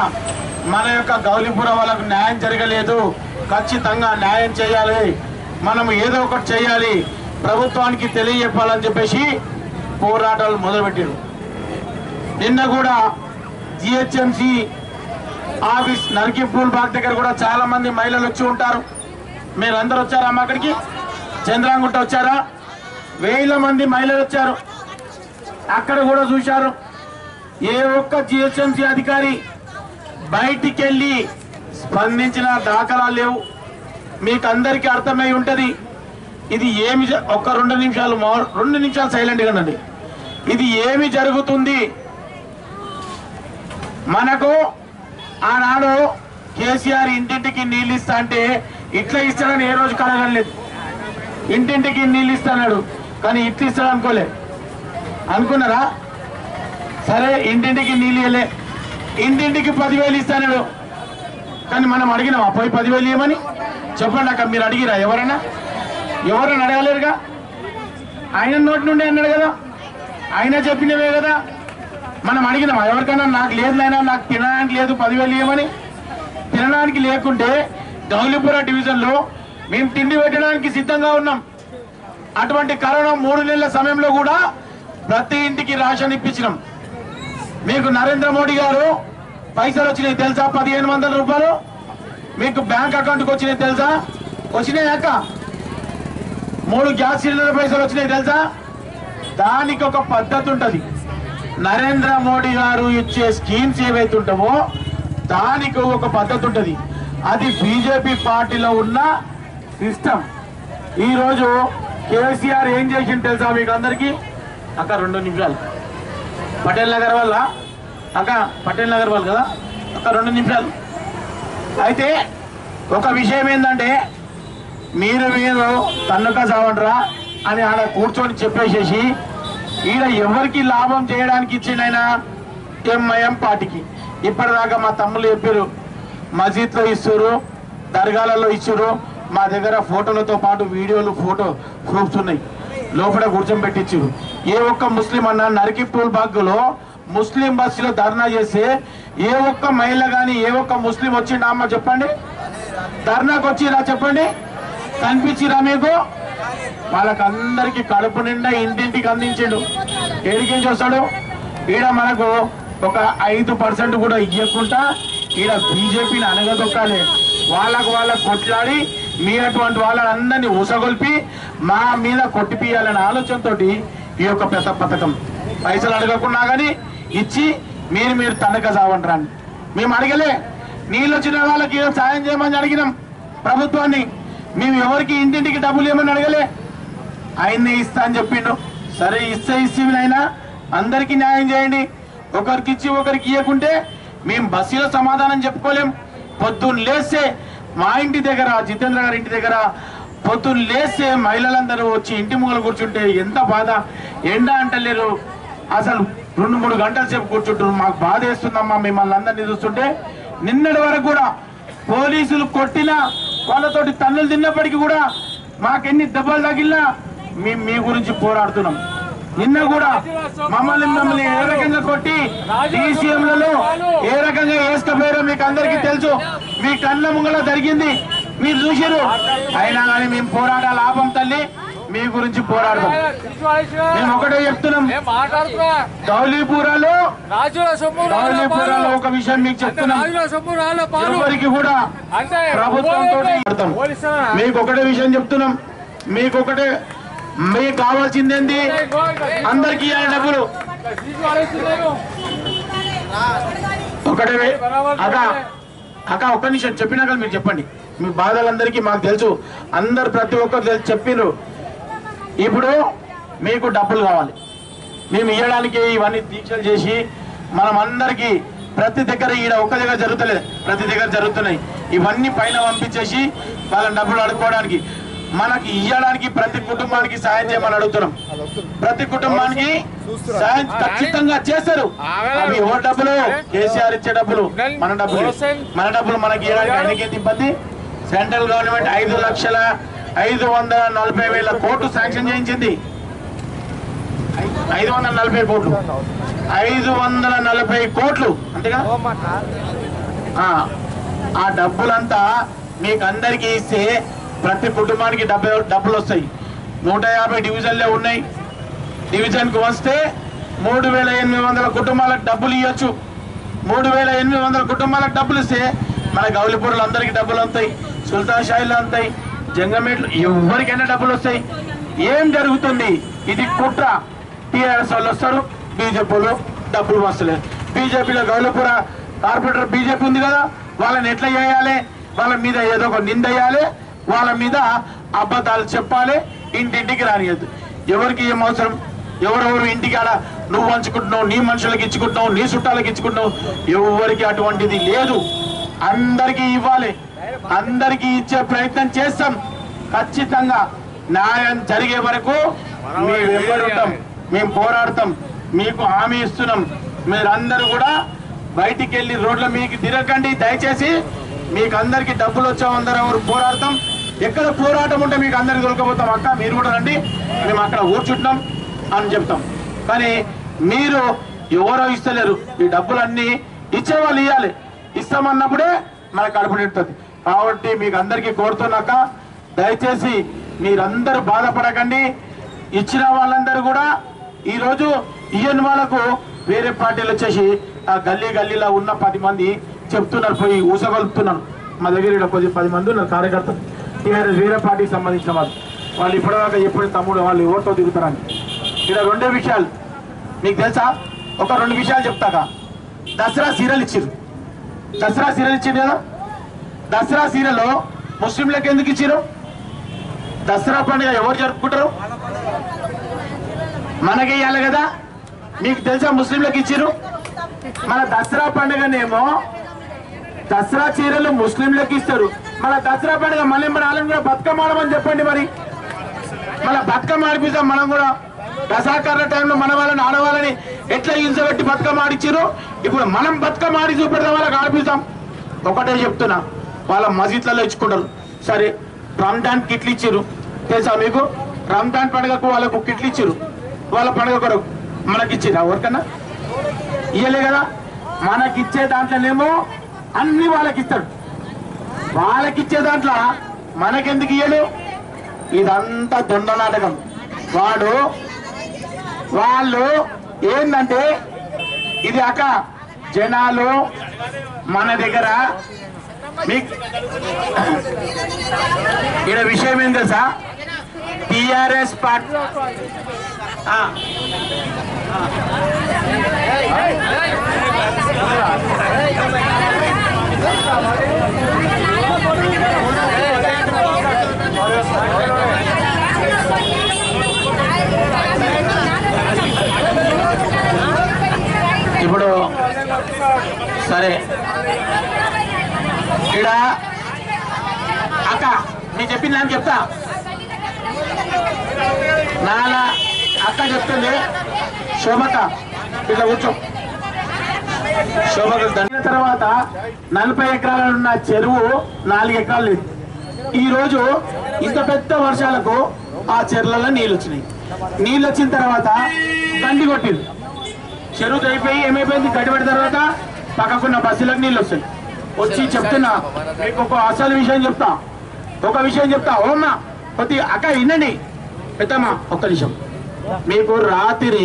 మన యొక్క గౌలీపుర వాళ్ళకు న్యాయం జరగలేదు, ఖచ్చితంగా న్యాయం చేయాలి, మనం ఏదో ఒకటి చేయాలి, ప్రభుత్వానికి తెలియజెప్పాలని చెప్పేసి పోరాటాలు మొదలుపెట్టారు. నిన్న కూడా జిహెచ్ఎంసి ఆఫీస్ నర్కింపూల్ బాగ్ దగ్గర కూడా చాలా మంది మహిళలు వచ్చి ఉంటారు. మీరందరూ వచ్చారా? మా అక్కడికి చంద్రాంగుట్ట వచ్చారా? 1000 మంది మహిళలు వచ్చారు. అక్కడ కూడా చూశారు. ఏ ఒక్క జిహెచ్ఎంసి అధికారి బయటికి వెళ్ళి స్పందించిన దాఖలాలు లేవు. మీకు అందరికీ అర్థమై ఉంటుంది ఇది ఏమి ఒక్క 2 నిమిషాలు సైలెంట్గా ఉండండి. ఇది ఏమి జరుగుతుంది. మనకు ఆనాడు కేసీఆర్ ఇంటింటికి నీళ్ళు ఇస్తా అంటే ఇట్లా ఇస్తాడని ఏ రోజు కలగలేదు. ఇంటింటికి నీళ్ళు ఇస్తాడు కానీ ఇట్లా ఇస్తాడు అనుకోలే. అనుకున్నారా? సరే ఇంటింటికి నీళ్ళు ఇవ్వలే, ఇంటింటికి 10,000 ఇస్తాడు కానీ మనం అడిగినామా పోయి 10,000 ఇవ్వమని? చెప్పండి అక్క, మీరు అడిగిరా? ఎవరైనా అడగలేరుగా. ఆయన నోటి నుండి అన్నాడు కదా, ఆయన చెప్పినవే కదా. మనం అడిగినామా ఎవరికైనా? నాకు లేదు నాయనా, నాకు తినడానికి లేదు 10,000 ఇవ్వమని. తినడానికి లేకుంటే గౌలిపుర డివిజన్లో మేము తిండి పెట్టడానికి సిద్ధంగా ఉన్నాం. అటువంటి కరోనా 3 నెలల సమయంలో కూడా ప్రతి ఇంటికి రేషన్ ఇప్పించినాం. మీకు నరేంద్ర మోడీ గారు పైసలు వచ్చినాయి తెలుసా? 1,500 రూపాయలు మీకు బ్యాంక్ అకౌంట్కి వచ్చినాయి తెలుసా? వచ్చినాయి అక్క. 3 గ్యాస్ సిలిండర్ పైసలు వచ్చినాయి తెలుసా? దానికి ఒక పద్ధతి ఉంటుంది. నరేంద్ర మోడీ గారు ఇచ్చే స్కీమ్స్ ఏవైతే ఉంటావో దానికి ఒక పద్ధతి ఉంటుంది. అది బీజేపీ పార్టీలో ఉన్న సిస్టమ్. ఈరోజు కేసీఆర్ ఏం చేసింది తెలుసా మీకు అందరికీ? అక్క 2 నిమిషాలు. పటేల్ నగర్ వల్ల అక్క, పటేల్ నగర్ వాళ్ళు కదా అక్క, 2 నిమిషాలు. అయితే ఒక విషయం ఏంటంటే మీరు తన్నుక చావండ్రా అని ఆడ కూర్చొని చెప్పేసేసి ఈడ ఎవరికి లాభం చేయడానికి ఇచ్చిండైనా ఎంఐఎం పార్టీకి. ఇప్పటిదాకా మా తమ్ముళ్ళు చెప్పారు మసీద్లో ఇస్తారు, దర్గాలలో ఇస్తారు. మా దగ్గర ఫోటోలతో పాటు వీడియోలు ప్రూఫ్స్ ఉన్నాయి. లోపల కూర్చోబెట్టించు. ఏ ఒక్క ముస్లిం అన్న నరికిపూల్ బాగ్లో ముస్లిం బస్సులో ధర్నా చేస్తే ఏ ఒక్క మహిళ కానీ ఏ ఒక్క ముస్లిం వచ్చిండా అమ్మ చెప్పండి? ధర్నాకు వచ్చిరా చెప్పండి? కనిపించిరా మీకు? వాళ్ళకందరికీ కడుపు నిండా ఇంటింటికి అందించాడు. ఏడికించి వస్తాడు? ఈడ మనకు ఒక 5% కూడా ఇవ్వకుండా ఈడ బీజేపీని అనగదొక్కాలి. వాళ్ళకు కొట్లాడి మీరటువంటి వాళ్ళందరినీ ఊసగొల్పి మా మీద కొట్టిపియాలనే ఆలోచనతో ఈ యొక్క పెద్ద పథకం. పైసలు అడగకుండా కానీ ఇచ్చి మీరు తనక చావంటారని మేము అడగలే. నీళ్ళు వచ్చిన వాళ్ళకి సాయం చేయమని అడిగినాం ప్రభుత్వాన్ని. మేము ఎవరికి ఇంటింటికి డబ్బులు ఇవ్వమని అడగలే. ఆయన్నే ఇస్తా అని చెప్పిండు. సరే ఇస్తేనైనా అందరికీ న్యాయం చేయండి. ఒకరికి ఇచ్చి ఒకరికి ఇవ్వకుంటే మేము బస్సులో సమాధానం చెప్పుకోలేం. పొద్దున్న లేస్తే మా ఇంటి దగ్గర, జితేంద్ర గారి ఇంటి దగ్గర పొద్దున్న లేస్తే మహిళలందరూ వచ్చి ఇంటి మూగలు కూర్చుంటే ఎంత బాధ. ఎండ అంటలేరు, అసలు 2-3 గంటల సేపు కూర్చుంటారు. మాకు బాధ వేస్తుందమ్మా మిమ్మల్ని అందరినీ చూస్తుంటే. నిన్నటి వరకు కూడా పోలీసులు కొట్టినా వాళ్ళతోటి తన్నులు తిన్నప్పటికీ కూడా మాకెన్ని దెబ్బలు తగిలినా మేము మీ గురించి పోరాడుతున్నాం. నిన్న కూడా మమ్మల్ని ఏ రకంగా కొట్టి DCMలలో ఏ రకంగా వేసుకపోయారో మీకు అందరికీ తెలుసు. మీ కళ్ళ ముంగల జరిగింది, మీరు చూసారు. అయినా కానీ మేము పోరాట లాభం తల్లి, మీ గురించి పోరాడదాం. మేము ఒకటే చెప్తున్నాం, గౌలీపురాలో ఒక విషయం మీకు చెప్తున్నాం. ఎవరికి కూడా ప్రభుత్వంతో మీకు ఒకటే విషయం చెప్తున్నాం. మీకు కావాల్సిందేంటి? అందరికి ఇవ్వాలి డబ్బులు. ఒకటే అక్క ఒక్క నిమిషం చెప్పినాక మీరు చెప్పండి. మీ బాధలందరికీ మాకు తెలుసు. అందరు ప్రతి ఒక్కరు చెప్పిండ్రు. ఇప్పుడు మీకు డబ్బులు కావాలి. మేము ఇవ్వడానికి ఇవన్నీ దీక్షలు చేసి మనం అందరికీ ప్రతి దగ్గర ఈడ ఒక్క దగ్గర జరుగుతలేదు, ప్రతి దగ్గర జరుగుతున్నాయి. ఇవన్నీ పైన పంపించేసి వాళ్ళని డబ్బులు అడుక్కోవడానికి, మనకి ఇవ్వడానికి ప్రతి కుటుంబానికి సాయం చేయమని అడుగుతున్నాం. ప్రతి కుటుంబానికి సాయం ఖచ్చితంగా చేస్తారు. అవి ఎవరి డబ్బులు? కేసీఆర్ ఇచ్చే డబ్బులు, మన డబ్బులు మనకి ఇవ్వడానికి ఆయనకేంటి ఇబ్బంది? సెంట్రల్ గవర్నమెంట్ 5,540,000 కోట్లు శాంక్షన్ చేయించింది. 540 కోట్లు, 540 కోట్లు అంతేగా. ఆ డబ్బులంతా మీకు అందరికీ ఇస్తే ప్రతి కుటుంబానికి డబ్బులు వస్తాయి. 150 డివిజన్లే ఉన్నాయి. డివిజన్కు వస్తే 3,800 కుటుంబాలకు డబ్బులు ఇవ్వచ్చు. 3,800 కుటుంబాలకు డబ్బులు ఇస్తే మన గౌలిపురులు అందరికీ డబ్బులు వస్తాయి, సుల్తాన్ షాయిలు వస్తాయి, జంగమేట్లు ఎవరికైనా డబ్బులు వస్తాయి. ఏం జరుగుతుంది? ఇది కుట్ర. టీఆర్ఎస్ వాళ్ళు వస్తారు, బీజేపీలో డబ్బులు వస్తలేదు. బీజేపీలో గౌలిపుర కార్పొరేటర్ బీజేపీ ఉంది కదా, వాళ్ళని ఎట్లా చేయాలి, వాళ్ళ మీద ఏదో ఒక నిందయ్యాలి, వాళ్ళ మీద అబద్ధాలు చెప్పాలి, ఇంటింటికి రానియద్దు. ఎవరికి ఏం అవసరం, ఎవరెవరు ఇంటికి ఆడ నువ్వు పంచుకుంటున్నావు, నీ మనుషులకు ఇచ్చుకుంటున్నావు, నీ చుట్టాలకు ఇచ్చుకుంటున్నావు, ఎవరికి అటువంటిది లేదు. అందరికీ ఇవ్వాలి, అందరికీ ఇచ్చే ప్రయత్నం చేస్తాం. ఖచ్చితంగా న్యాయం జరిగే వరకు మేము వెంబడుంటాం, మేము పోరాడతాం, మీకు హామీ ఇస్తున్నాం. మీరందరూ కూడా బయటికి వెళ్ళి రోడ్ల మీకు తిరగండి దయచేసి. మీకు అందరికి డబ్బులు వచ్చామందరూ ఎవరు పోరాడతాం. ఎక్కడ పోరాటం ఉంటే మీకు అందరికి దొరకపోతాం. అక్క మీరు కూడా రండి, మేము అక్కడ కూర్చుంటున్నాం అని చెప్తాం. కానీ మీరు ఎవరో ఇస్తలేరు, ఈ డబ్బులన్నీ ఇచ్చేవాళ్ళు ఇవ్వాలి. ఇస్తామన్నప్పుడే మనకు కడుపు నిండుతుంది. కాబట్టి మీకు అందరికీ కోరుతున్నాక దయచేసి మీరందరూ బాధపడకండి. ఇచ్చిన వాళ్ళందరూ కూడా ఈరోజు ఇయ్యని వాళ్ళకు వేరే పార్టీలు వచ్చేసి ఆ గల్లీ గల్లీలో ఉన్న 10 మంది చెప్తున్నారు, పోయి ఊసగలుపుతున్నారు. మా దగ్గర ఇక్కడ 10 మంది ఉన్నారు కార్యకర్తలు, టీఆర్ఎస్ వేరే పార్టీకి సంబంధించిన వాళ్ళు ఇప్పటిదాకా ఎప్పుడు తమ్ముడు వాళ్ళు ఎవరితో దిగుతారని. ఇక్కడ 2 విషయాలు మీకు తెలుసా? ఒక 2 విషయాలు చెప్తాక. దసరా సీరియల్ ఇచ్చారు, దసరా సీరియల్ ఇచ్చింది కదా. దసరా సీరియల్ ముస్లింలకు ఎందుకు ఇచ్చారు? దసరా పండుగ ఎవరు జరుపుకుంటారు? మనకి ఇవ్వాలి కదా. మీకు తెలుసా ముస్లింలకు ఇచ్చారు? మన దసరా పండుగనేమో దసరా చీరలు ముస్లింలకు ఇస్తారు. మన దసరా పండుగ మళ్ళీ మన వాళ్ళని కూడా బతుకమ్మ ఆడమని చెప్పండి. మరి మళ్ళీ బతుకమ్మ ఆడిపిస్తాం మనం కూడా. దసరా టైంలో మన వాళ్ళని ఆడవాళ్ళని ఎట్లా హింస పెట్టి బతుకమ్మ ఆడిచ్చారు, ఇప్పుడు మనం బతుకమ్మ ఆడి చూపెడతాం, వాళ్ళకి ఆడిపిస్తాం. ఒకటే చెప్తున్నా, వాళ్ళ మసీద్లలో ఇచ్చుకుంటారు. సరే, రంజాన్ కిట్లు ఇచ్చారు తెలుసా మీకు? రంజాన్ పండుగకు వాళ్ళకు కిట్లు ఇచ్చారు, వాళ్ళ పండుగ కొరకు. మనకి ఇచ్చారు ఎవరికన్నా? ఇయ్యలే కదా. మనకిచ్చే దాంట్లోనేమో అన్ని వాళ్ళకి ఇస్తాడు, వాళ్ళకిచ్చే దాంట్లో మనకెందుకు ఇయ్యలు? ఇదంతా దొండ నాటకం. వాళ్ళు ఏంటంటే ఇది అక్క జనాలు మన దగ్గర మీకు ఇక్కడ విషయం ఏం తెలుసా? టిఆర్ఎస్ పార్టీ ఇప్పుడు సరే ఇక్కడ అక్క నేను చెప్పింది నాకు చెప్తా. నాలా అక్క చెప్తుంది శోభక ఇట్లా కూర్చో. శోభక దాని తర్వాత 40 ఎకరాల ఉన్న చెరువు 4 ఎకరాలు లేదు. ఈరోజు ఇంత పెద్ద వర్షాలకు ఆ చెరువులలో నీళ్ళు వచ్చినాయి. నీళ్ళు వచ్చిన తర్వాత గండి కొట్టింది, చెరువు అయిపోయి ఏమైపోయింది, గడ్డి పడిన తర్వాత పక్కకున్న బస్సులకు నీళ్ళు వస్తాయి. వచ్చి చెప్తున్నా మీకు ఒక అసలు విషయం చెప్తా, ఒక విషయం చెప్తా. ఓమ్మా కొద్ది అక్క వినండి పెద్దమ్మా, ఒక్క నిమిషం. మీకు రాత్రి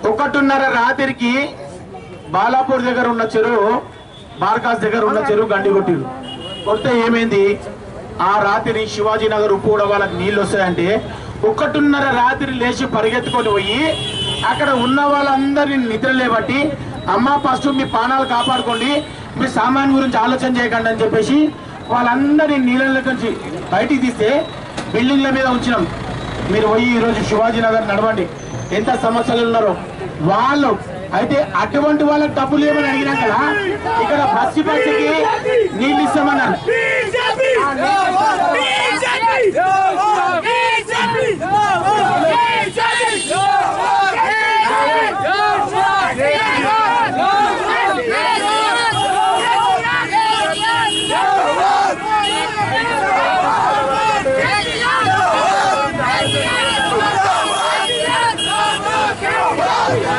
1:30 రాత్రికి బాలాపూర్ దగ్గర ఉన్న చెరువు, బార్కాస్ దగ్గర ఉన్న చెరువు గండి కొట్టిరు. కొడితే ఏమైంది, ఆ రాత్రి శివాజీ నగర్ ఉప్పు కూడా వాళ్ళకి నీళ్ళు వస్తాయంటే 1:30 రాత్రి లేచి పరిగెత్తుకొని పోయి అక్కడ ఉన్న వాళ్ళందరినీ నిద్ర లేబట్టి, అమ్మ ఫస్ట్ మీ ప్రాణాలు కాపాడుకోండి, మీ సామాన్ గురించి ఆలోచన చేయకండి అని చెప్పేసి వాళ్ళందరినీ నీళ్ళ నుంచి బయటికి తీస్తే బిల్డింగ్ల మీద ఉంచినాం. మీరు పోయి ఈరోజు శివాజీ నగర్ నడవండి, ఎంత సమస్యలు ఉన్నారో వాళ్ళు. అయితే అటువంటి వాళ్ళకి డబ్బులు ఏమని అడిగినా కదా, ఇక్కడ బస్సుకి నీళ్ళు ఇస్తామన్నారు. Yeah.